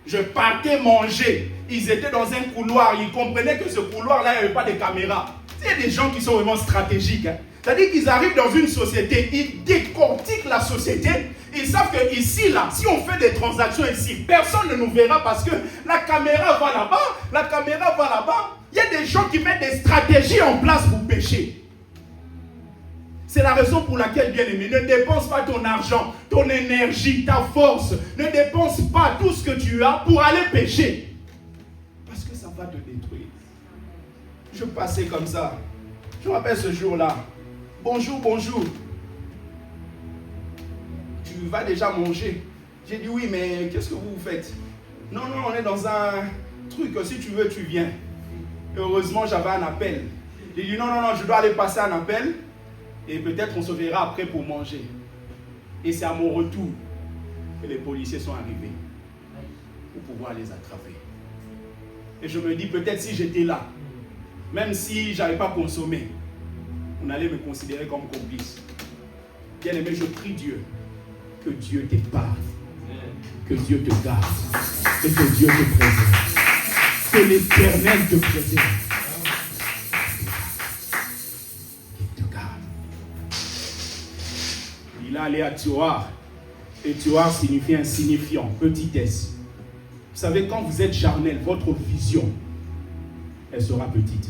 Je partais manger. Ils étaient dans un couloir. Ils comprenaient que ce couloir-là, il n'y avait pas de caméra. Il y a des gens qui sont vraiment stratégiques. Hein. C'est-à-dire qu'ils arrivent dans une société, ils décortiquent la société. Ils savent que ici, là, si on fait des transactions ici, personne ne nous verra parce que la caméra va là-bas, Il y a des gens qui mettent des stratégies en place pour pécher. C'est la raison pour laquelle, bien-aimé, ne dépense pas ton argent, ton énergie, ta force. Ne dépense pas tout ce que tu as pour aller pécher. Parce que ça va te détruire. Je passais comme ça. Je me rappelle ce jour-là. Bonjour. Tu vas déjà manger? J'ai dit oui, mais qu'est-ce que vous faites? Non, on est dans un truc. Si tu veux, tu viens. Heureusement, j'avais un appel. J'ai dit non, je dois aller passer un appel. Et peut-être on se verra après pour manger. Et c'est à mon retour que les policiers sont arrivés pour pouvoir les attraper. Et je me dis, peut-être si j'étais là, même si je n'avais pas consommé, on allait me considérer comme complice. Bien aimé, je prie Dieu, que Dieu t'épargne, que Dieu te garde, et que Dieu te préserve, que l'Éternel te préserve. Il est allé à Tioar. Et Tioar signifie insignifiant, petitesse. Vous savez, quand vous êtes charnel, votre vision, elle sera petite.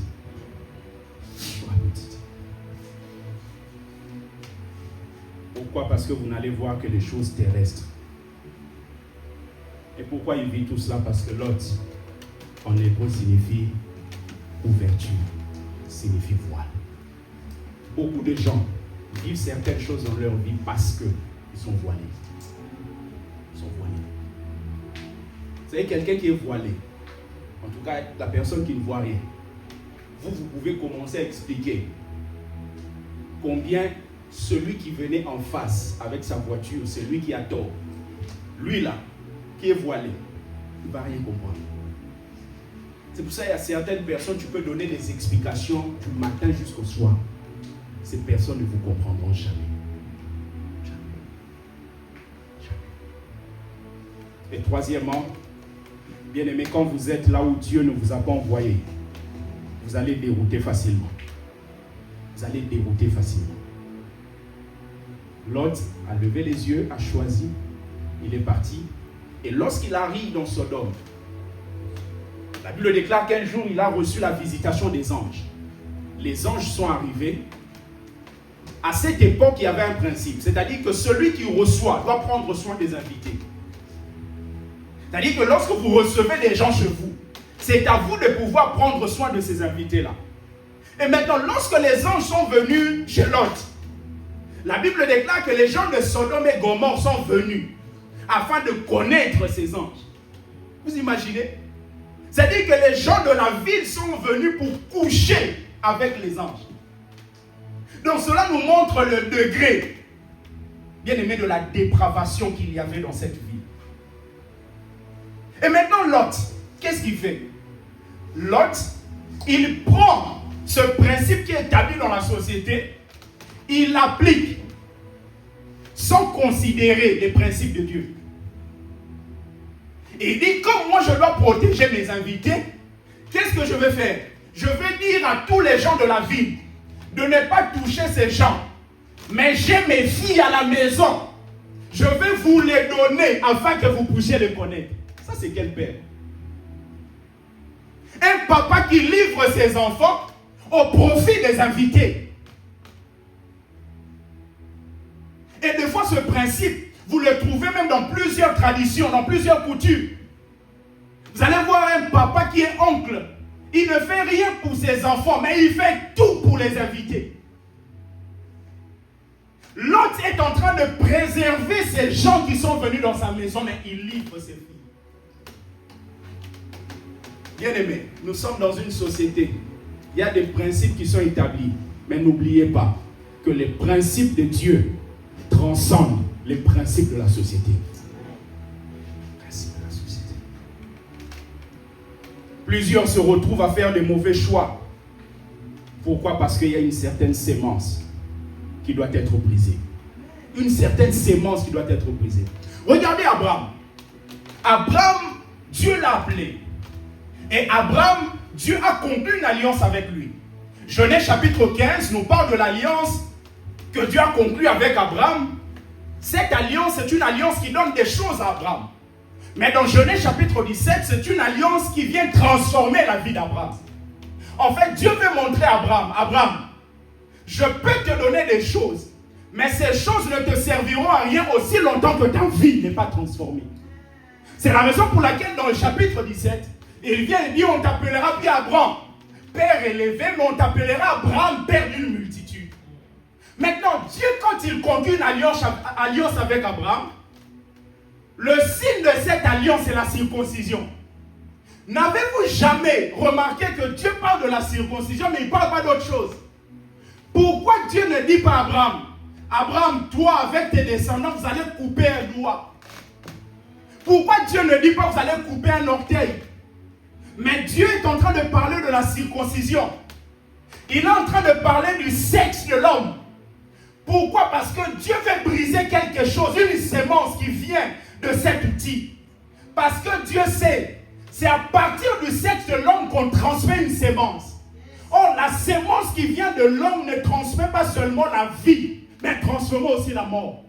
Pourquoi? Parce que vous n'allez voir que les choses terrestres. Et pourquoi il vit tout cela? Parce que Lot, en hébreu, signifie ouverture, signifie voile. Beaucoup de gens vivent certaines choses dans leur vie parce qu'ils sont voilés. Ils sont voilés. Vous savez, quelqu'un qui est voilé, en tout cas la personne qui ne voit rien, vous pouvez commencer à expliquer combien celui qui venait en face avec sa voiture, c'est lui qui a tort. Lui là, qui est voilé, il ne va rien comprendre. C'est pour ça qu'il y a certaines personnes, tu peux donner des explications du matin jusqu'au soir. Ces personnes ne vous comprendront jamais. Et troisièmement, bien aimé, quand vous êtes là où Dieu ne vous a pas envoyé, vous allez dérouter facilement. Vous allez dérouter facilement. Lot a levé les yeux, a choisi, il est parti. Et lorsqu'il arrive dans Sodome, la Bible déclare qu'un jour il a reçu la visitation des anges. Les anges sont arrivés. À cette époque, il y avait un principe, c'est-à-dire que celui qui reçoit doit prendre soin des invités. C'est-à-dire que lorsque vous recevez des gens chez vous, c'est à vous de pouvoir prendre soin de ces invités-là. Et maintenant, lorsque les anges sont venus chez Lot, la Bible déclare que les gens de Sodome et Gomorrhe sont venus afin de connaître ces anges. Vous imaginez? C'est-à-dire que les gens de la ville sont venus pour coucher avec les anges. Donc cela nous montre le degré, bien aimé, de la dépravation qu'il y avait dans cette ville. Et maintenant Lot, qu'est-ce qu'il fait? Lot, il prend ce principe qui est établi dans la société, il l'applique sans considérer les principes de Dieu. Et il dit, comme moi je dois protéger mes invités, qu'est-ce que je vais faire? Je vais dire à tous les gens de la ville de ne pas toucher ces gens. Mais j'ai mes filles à la maison. Je vais vous les donner afin que vous puissiez les connaître. Ça, c'est quel père? Un papa qui livre ses enfants au profit des invités. Et des fois, ce principe, vous le trouvez même dans plusieurs traditions, dans plusieurs coutumes. Vous allez voir un papa qui est oncle. Il ne fait rien pour ses enfants, mais il fait tout pour les invités. L'autre est en train de préserver ces gens qui sont venus dans sa maison, mais il livre ses filles. Bien-aimés, nous sommes dans une société. Il y a des principes qui sont établis. Mais n'oubliez pas que les principes de Dieu transcendent les principes de la société. Les principes de la société. Plusieurs se retrouvent à faire des mauvais choix. Pourquoi? Parce qu'il y a une certaine sémence qui doit être brisée. Une certaine sémence qui doit être brisée. Regardez Abraham. Abraham, Dieu l'a appelé. Et Abraham, Dieu a conclu une alliance avec lui. Genèse chapitre 15 nous parle de l'alliance que Dieu a conclue avec Abraham. Cette alliance, c'est une alliance qui donne des choses à Abraham. Mais dans Genèse chapitre 17, c'est une alliance qui vient transformer la vie d'Abraham. En fait, Dieu veut montrer à Abraham, Abraham, je peux te donner des choses, mais ces choses ne te serviront à rien aussi longtemps que ta vie n'est pas transformée. C'est la raison pour laquelle dans le chapitre 17, il vient et dit, on t'appellera plus Abraham, père élevé, mais on t'appellera Abraham, père d'une multitude. Maintenant, Dieu, quand il conclut une alliance avec Abraham, le signe de cette alliance, c'est la circoncision. N'avez-vous jamais remarqué que Dieu parle de la circoncision, mais il ne parle pas d'autre chose? Pourquoi Dieu ne dit pas à Abraham, Abraham, toi, avec tes descendants, vous allez couper un doigt? Pourquoi Dieu ne dit pas, vous allez couper un orteil? Mais Dieu est en train de parler de la circoncision. Il est en train de parler du sexe de l'homme. Pourquoi? Parce que Dieu veut briser quelque chose, une sémence qui vient de cet outil. Parce que Dieu sait, c'est à partir du sexe de l'homme qu'on transmet une sémence. Or, la sémence qui vient de l'homme ne transmet pas seulement la vie, mais transforme aussi la mort.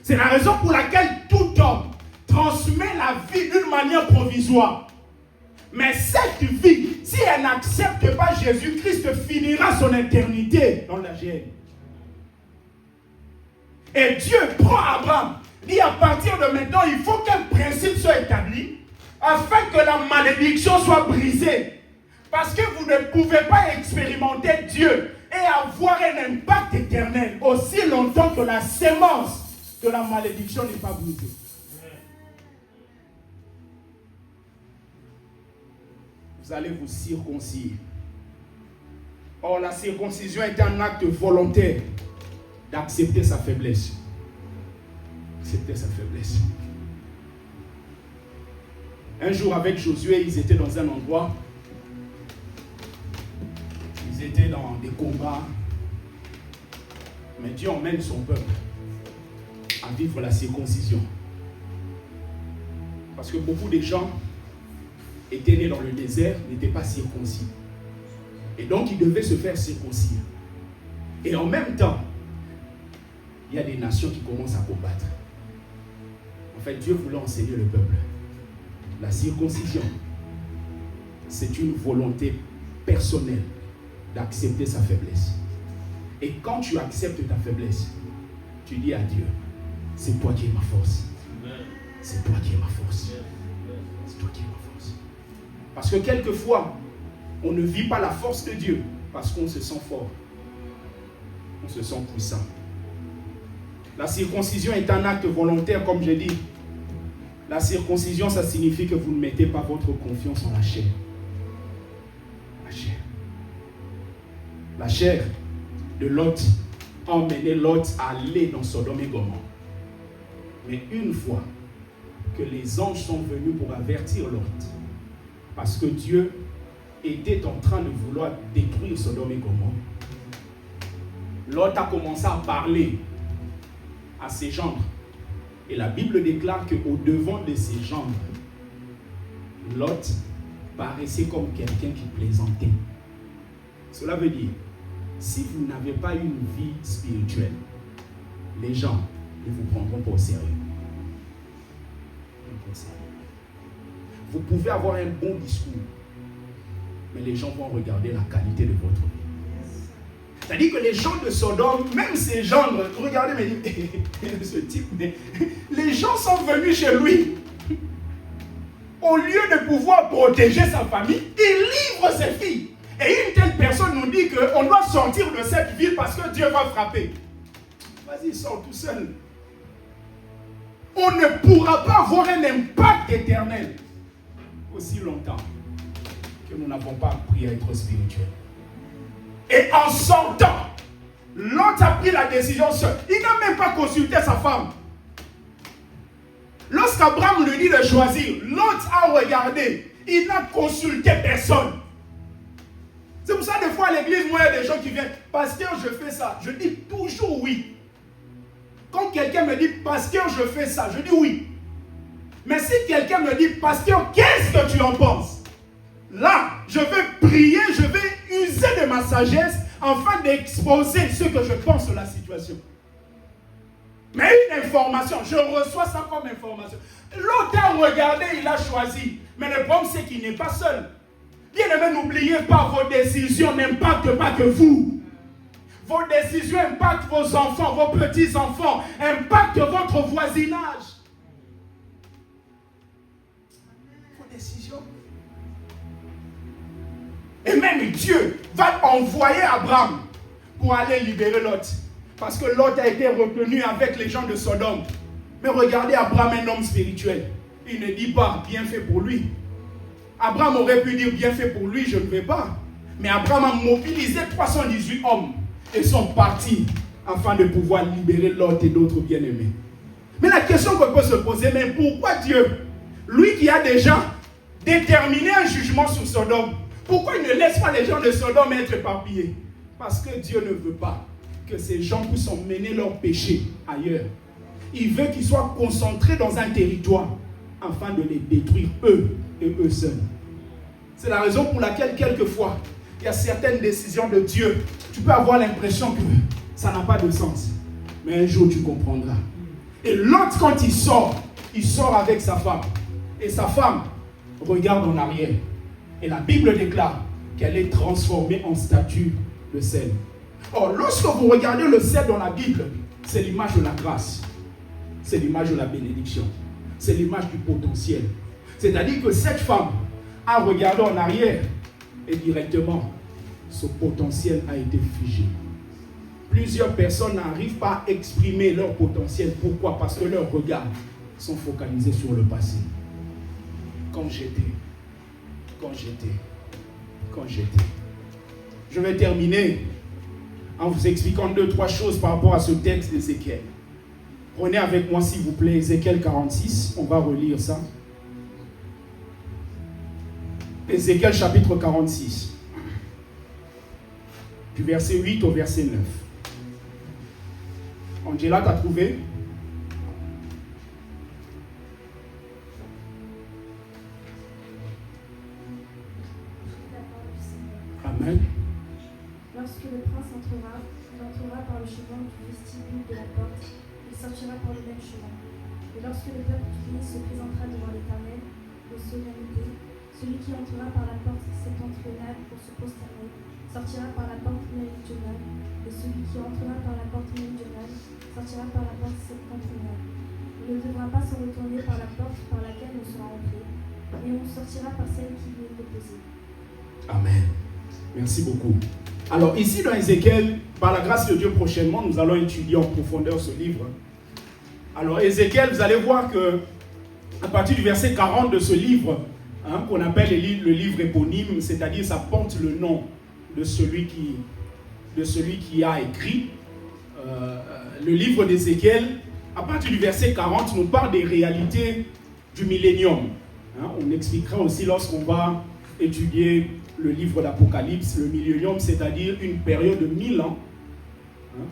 C'est la raison pour laquelle tout homme transmet la vie d'une manière provisoire. Mais cette vie, si elle n'accepte pas Jésus-Christ, finira son éternité dans la géhenne. Et Dieu prend Abraham, dit à partir de maintenant, il faut qu'un principe soit établi afin que la malédiction soit brisée. Parce que vous ne pouvez pas expérimenter Dieu et avoir un impact éternel aussi longtemps que la sémence de la malédiction n'est pas brisée. Vous allez vous circoncire. Or, la circoncision est un acte volontaire d'accepter sa faiblesse. Accepter sa faiblesse. Un jour, avec Josué, ils étaient dans un endroit. Ils étaient dans des combats. Mais Dieu emmène son peuple à vivre la circoncision. Parce que beaucoup de gens étaient nés dans le désert, n'étaient pas circoncis. Et donc, ils devaient se faire circoncire. Et en même temps, il y a des nations qui commencent à combattre. En fait, Dieu voulait enseigner le peuple. La circoncision, c'est une volonté personnelle d'accepter sa faiblesse. Et quand tu acceptes ta faiblesse, tu dis à Dieu, c'est toi qui es ma force. C'est toi qui es ma force. C'est toi qui es ma force. Parce que quelquefois, on ne vit pas la force de Dieu parce qu'on se sent fort. On se sent puissant. La circoncision est un acte volontaire, comme je dis. La circoncision, ça signifie que vous ne mettez pas votre confiance en la chair. La chair. La chair de Lot a emmené Lot à aller dans Sodome et Gomorrhe. Mais une fois que les anges sont venus pour avertir Lot, parce que Dieu était en train de vouloir détruire Sodome et Gomorrhe, Lot a commencé à parler à ses gendres. Et la Bible déclare qu'au devant de ses gendres, Lot paraissait comme quelqu'un qui plaisantait. Cela veut dire, si vous n'avez pas une vie spirituelle, les gens ne vous prendront pas au sérieux. Vous pouvez avoir un bon discours, mais les gens vont regarder la qualité de votre vie. C'est-à-dire que les gens de Sodome, même ces gens, regardez, mais ce type, les gens sont venus chez lui. Au lieu de pouvoir protéger sa famille, il livre ses filles. Et une telle personne nous dit qu'on doit sortir de cette ville parce que Dieu va frapper. Vas-y, sors tout seul. On ne pourra pas avoir un impact éternel aussi longtemps que nous n'avons pas appris à être spirituels. Et en sortant, Lot a pris la décision seul. Il n'a même pas consulté sa femme. Lorsqu'Abraham lui dit de choisir, Lot a regardé. Il n'a consulté personne. C'est pour ça des fois à l'église, moi, il y a des gens qui viennent. Pasteur, je fais ça. Je dis toujours oui. Quand quelqu'un me dit, pasteur, je fais ça, je dis oui. Mais si quelqu'un me dit, pasteur, qu'est-ce que tu en penses? Là, je vais prier, je vais user de ma sagesse afin d'exposer ce que je pense sur la situation. Mais une information, je reçois ça comme information. L'autre a regardé, il a choisi. Mais le problème, c'est qu'il n'est pas seul. Bien-aimé, n'oubliez pas, vos décisions n'impactent pas que vous. Vos décisions impactent vos enfants, vos petits-enfants, impactent votre voisinage. Vos décisions. Et même Dieu va envoyer Abraham pour aller libérer Lot. Parce que Lot a été retenu avec les gens de Sodome. Mais regardez Abraham, un homme spirituel. Il ne dit pas bien fait pour lui. Abraham aurait pu dire bien fait pour lui, je ne vais pas. Mais Abraham a mobilisé 318 hommes et sont partis afin de pouvoir libérer Lot et d'autres bien-aimés. Mais la question qu'on peut se poser, mais pourquoi Dieu, lui qui a déjà déterminé un jugement sur Sodome, pourquoi il ne laisse pas les gens de Sodome être éparpillés? Parce que Dieu ne veut pas que ces gens puissent emmener leur péché ailleurs. Il veut qu'ils soient concentrés dans un territoire afin de les détruire eux et eux seuls. C'est la raison pour laquelle quelquefois il y a certaines décisions de Dieu, tu peux avoir l'impression que ça n'a pas de sens, mais un jour tu comprendras. Et l'autre, quand il sort avec sa femme, et sa femme regarde en arrière, et la Bible déclare qu'elle est transformée en statue de sel. Or, lorsque vous regardez le sel dans la Bible, c'est l'image de la grâce, c'est l'image de la bénédiction, c'est l'image du potentiel. C'est-à-dire que cette femme a regardé en arrière et directement, ce potentiel a été figé. Plusieurs personnes n'arrivent pas à exprimer leur potentiel. Pourquoi? Parce que leurs regards sont focalisés sur le passé. Quand j'étais. Je vais terminer en vous expliquant 2-3 choses par rapport à ce texte d'Ézéchiel. Prenez avec moi s'il vous plaît Ézéchiel 46, on va relire ça. Ézéchiel chapitre 46, du verset 8 au verset 9. Angela, t'as trouvé? Amen. Lorsque le prince entrera, il entrera par le chemin du vestibule de la porte, il sortira par le même chemin. Et lorsque le peuple du pays se présentera devant l'Éternel, de solennité, celui qui entrera par la porte septentrionale pour se prosterner, sortira par la porte méridionale, et celui qui entrera par la porte méridionale, sortira par la porte septentrionale. Il ne devra pas se retourner par la porte par laquelle on sera entré, mais on sortira par celle qui lui est opposée. Amen. Merci beaucoup. Alors ici dans Ézéchiel, par la grâce de Dieu prochainement, nous allons étudier en profondeur ce livre. Alors Ézéchiel, vous allez voir que à partir du verset 40 de ce livre, qu'on appelle le livre éponyme, c'est-à-dire ça porte le nom de celui qui a écrit le livre d'Ézéchiel. À partir du verset 40, nous parle des réalités du millénium. On expliquera aussi lorsqu'on va étudier le livre d'Apocalypse, le millénium, c'est-à-dire une période de 1000 ans,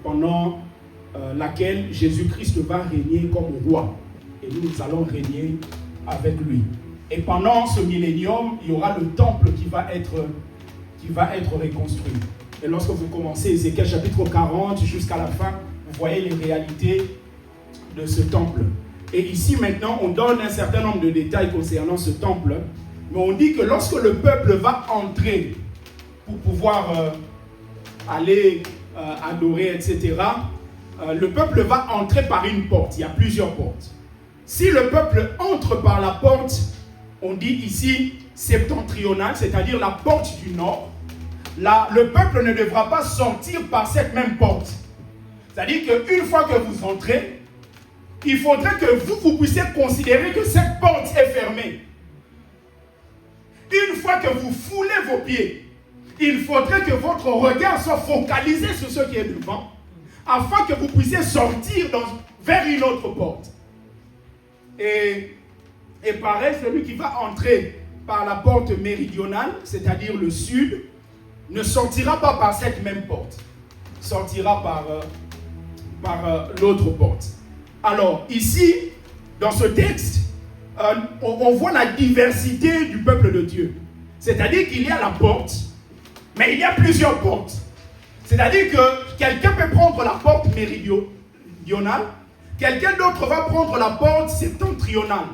pendant laquelle Jésus-Christ va régner comme roi. Et nous allons régner avec lui. Et pendant ce millénium, il y aura le temple qui va être reconstruit. Et lorsque vous commencez Ézéchiel chapitre 40 jusqu'à la fin, vous voyez les réalités de ce temple. Et ici maintenant, on donne un certain nombre de détails concernant ce temple. Mais on dit que lorsque le peuple va entrer pour pouvoir aller adorer, etc., le peuple va entrer par une porte. Il y a plusieurs portes. Si le peuple entre par la porte, on dit ici septentrionale, c'est-à-dire la porte du nord, là, le peuple ne devra pas sortir par cette même porte. C'est-à-dire qu'une fois que vous entrez, il faudrait que vous puissiez considérer que cette porte est fermée. Une fois que vous foulez vos pieds, il faudrait que votre regard soit focalisé sur ce qui est devant, afin que vous puissiez sortir vers une autre porte. Et pareil, celui qui va entrer par la porte méridionale, c'est-à-dire le sud, ne sortira pas par cette même porte, sortira par l'autre porte. Alors, ici, dans ce texte, on voit la diversité du peuple de Dieu. C'est-à-dire qu'il y a la porte, mais il y a plusieurs portes. C'est-à-dire que quelqu'un peut prendre la porte méridionale, quelqu'un d'autre va prendre la porte septentrionale.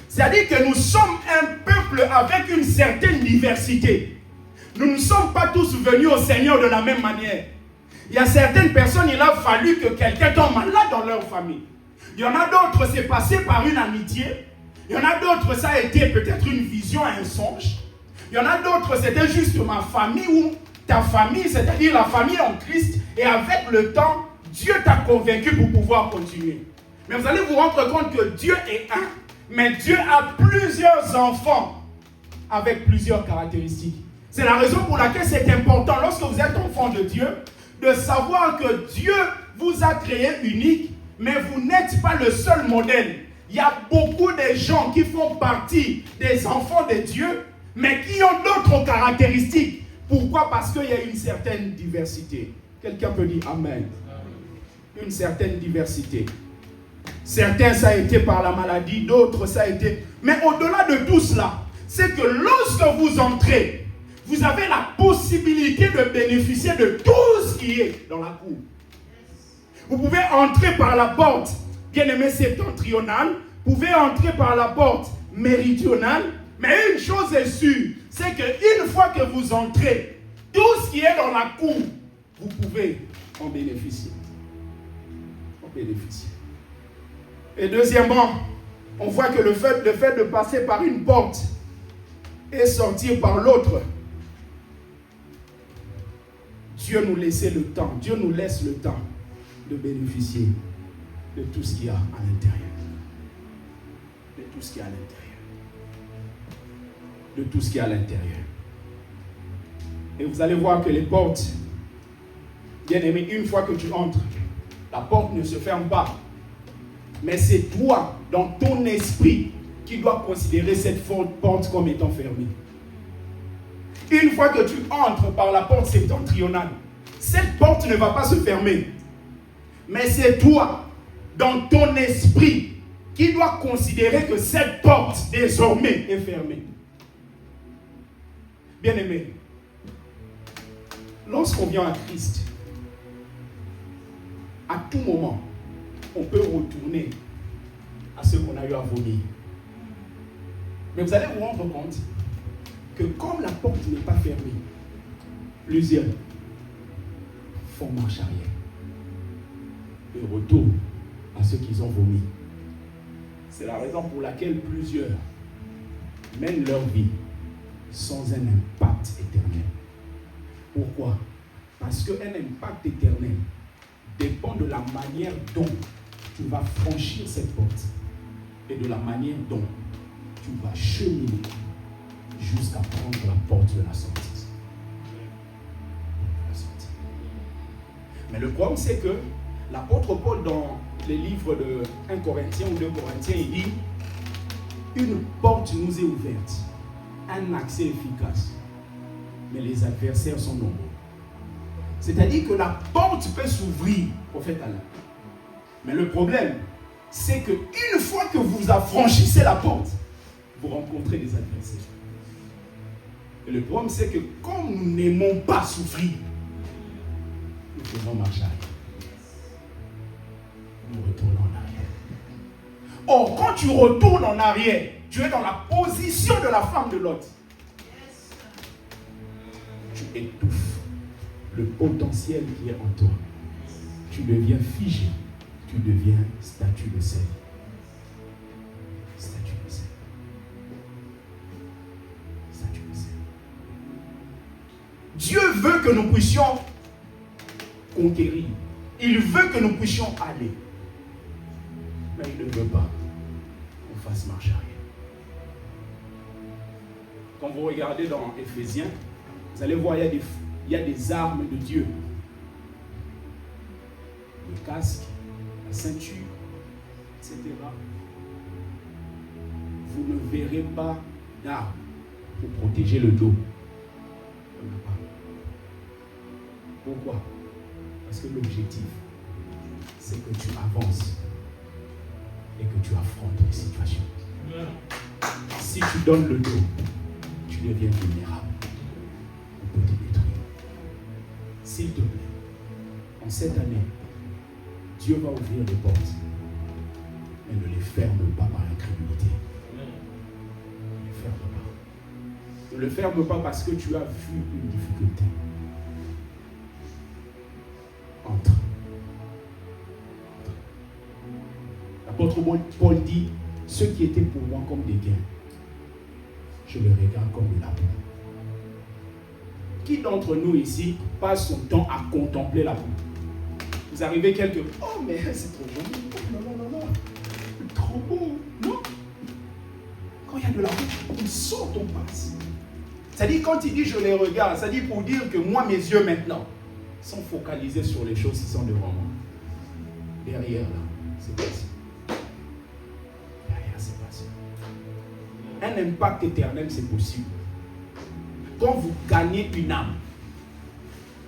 C'est-à-dire que nous sommes un peuple avec une certaine diversité. Nous ne sommes pas tous venus au Seigneur de la même manière. Il y a certaines personnes, il a fallu que quelqu'un tombe malade dans leur famille. Il y en a d'autres, c'est passé par une amitié. Il y en a d'autres, ça a été peut-être une vision, un songe. Il y en a d'autres, c'était juste ma famille ou ta famille, c'est-à-dire la famille en Christ. Et avec le temps, Dieu t'a convaincu pour pouvoir continuer. Mais vous allez vous rendre compte que Dieu est un, mais Dieu a plusieurs enfants avec plusieurs caractéristiques. C'est la raison pour laquelle c'est important, lorsque vous êtes enfant de Dieu, de savoir que Dieu vous a créé unique, mais vous n'êtes pas le seul modèle. Il y a beaucoup de gens qui font partie des enfants de Dieu, mais qui ont d'autres caractéristiques. Pourquoi? Parce qu'il y a une certaine diversité. Quelqu'un peut dire Amen. Une certaine diversité. Certains, ça a été par la maladie, d'autres, ça a été... Mais au-delà de tout cela, c'est que lorsque vous entrez, vous avez la possibilité de bénéficier de tout ce qui est dans la cour. Vous pouvez entrer par la porte, bien-aimé septentrionale, vous pouvez entrer par la porte méridionale, mais une chose est sûre, c'est qu'une fois que vous entrez, tout ce qui est dans la cour, vous pouvez en bénéficier. Et deuxièmement, on voit que le fait de passer par une porte et sortir par l'autre, Dieu nous laisse le temps de bénéficier de tout ce qu'il y a à l'intérieur. De tout ce qu'il y a à l'intérieur. De tout ce qu'il y a à l'intérieur. Et vous allez voir que les portes, bien aimé, une fois que tu entres, la porte ne se ferme pas. Mais c'est toi, dans ton esprit, qui dois considérer cette porte comme étant fermée. Une fois que tu entres par la porte septentrionale, cette porte ne va pas se fermer. Mais c'est toi, dans ton esprit, qui dois considérer que cette porte, désormais, est fermée. Bien-aimé, lorsqu'on vient à Christ, à tout moment, on peut retourner à ce qu'on a eu à vomir. Mais vous allez vous rendre compte que comme la porte n'est pas fermée, plusieurs font marche arrière et retournent à ce qu'ils ont vomi. C'est la raison pour laquelle plusieurs mènent leur vie sans un impact éternel. Pourquoi? Parce qu'un impact éternel dépend de la manière dont tu vas franchir cette porte et de la manière dont tu vas cheminer jusqu'à prendre la porte de la sortie. Mais le problème, c'est que l'apôtre Paul, dans les livres de 1 Corinthiens ou 2 Corinthiens, il dit une porte nous est ouverte, un accès efficace, mais les adversaires sont nombreux. C'est-à-dire que la porte peut s'ouvrir, prophète Allah. Mais le problème, c'est qu'une fois que vous affranchissez la porte, vous rencontrez des adversaires. Et le problème, c'est que comme nous n'aimons pas souffrir, nous faisons marche arrière. Nous retournons en arrière. Or, quand tu retournes en arrière, tu es dans la position de la femme de Lot. Tu étouffes le potentiel qui est en toi. Tu deviens figé. Tu deviens statue de sel. Statue de sel. Statue de sel. Dieu veut que nous puissions conquérir. Il veut que nous puissions aller. Mais il ne veut pas qu'on fasse marche arrière. Quand vous regardez dans Éphésiens, vous allez voir, il y a des armes de Dieu. Le casque, la ceinture, etc. Vous ne verrez pas d'armes pour protéger le dos. Il n'y en a pas. Pourquoi? Parce que l'objectif, c'est que tu avances et que tu affrontes les situations. Si tu donnes le dos, tu deviens vulnérable. On peut te détruire. S'il te plaît, en cette année, Dieu va ouvrir les portes, mais ne les ferme pas par incrédulité. Ne les ferme pas. Ne le ferme pas parce que tu as vu une difficulté. Entre. L'apôtre Paul dit, ceux qui étaient pour moi comme des gains, je les regarde comme de la boue. Qui d'entre nous ici passe son temps à contempler la boue? Vous arrivez quelque... Oh mais c'est trop joli. Oh, non. Trop beau. Non. Quand il y a de la boue, on saute, on passe. C'est-à-dire quand il dit je les regarde, ça dit pour dire que moi mes yeux maintenant sont focalisés sur les choses qui sont devant moi. Derrière là, c'est possible. Derrière c'est possible. Un impact éternel c'est possible. Quand vous gagnez une âme,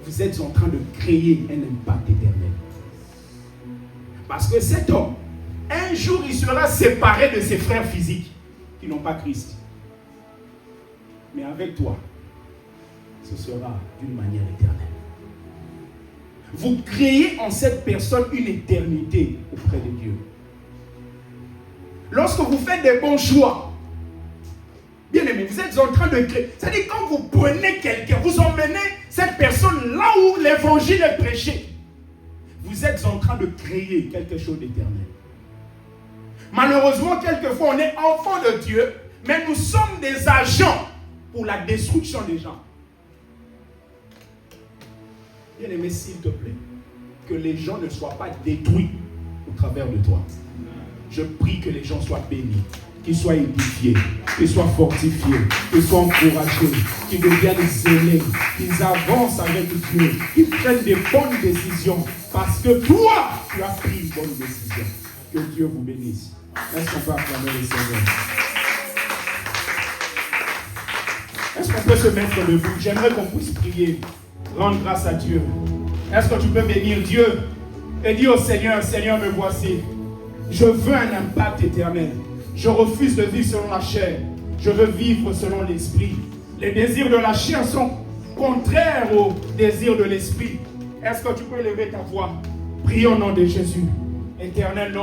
vous êtes en train de créer un impact éternel. Parce que cet homme, un jour il sera séparé de ses frères physiques qui n'ont pas Christ. Mais avec toi, ce sera d'une manière éternelle. Vous créez en cette personne une éternité auprès de Dieu. Lorsque vous faites des bons choix, bien aimé, vous êtes en train de créer. C'est-à-dire quand vous prenez quelqu'un, vous emmenez cette personne là où l'évangile est prêché. Vous êtes en train de créer quelque chose d'éternel. Malheureusement, quelquefois, on est enfant de Dieu, mais nous sommes des agents pour la destruction des gens. Bien aimé, s'il te plaît, que les gens ne soient pas détruits au travers de toi. Je prie que les gens soient bénis, qu'ils soient édifiés, qu'ils soient fortifiés, qu'ils soient encouragés, qu'ils deviennent zélés, qu'ils avancent avec Dieu, qu'ils prennent des bonnes décisions, parce que toi, tu as pris une bonne décision. Que Dieu vous bénisse. Est-ce qu'on peut acclamer le Seigneur? Est-ce qu'on peut se mettre debout? J'aimerais qu'on puisse prier, rendre grâce à Dieu. Est-ce que tu peux bénir Dieu et dire au Seigneur, Seigneur, me voici. Je veux un impact éternel. Je refuse de vivre selon la chair. Je veux vivre selon l'esprit. Les désirs de la chair sont contraires aux désirs de l'esprit. Est-ce que tu peux lever ta voix? Prions au nom de Jésus. Éternel,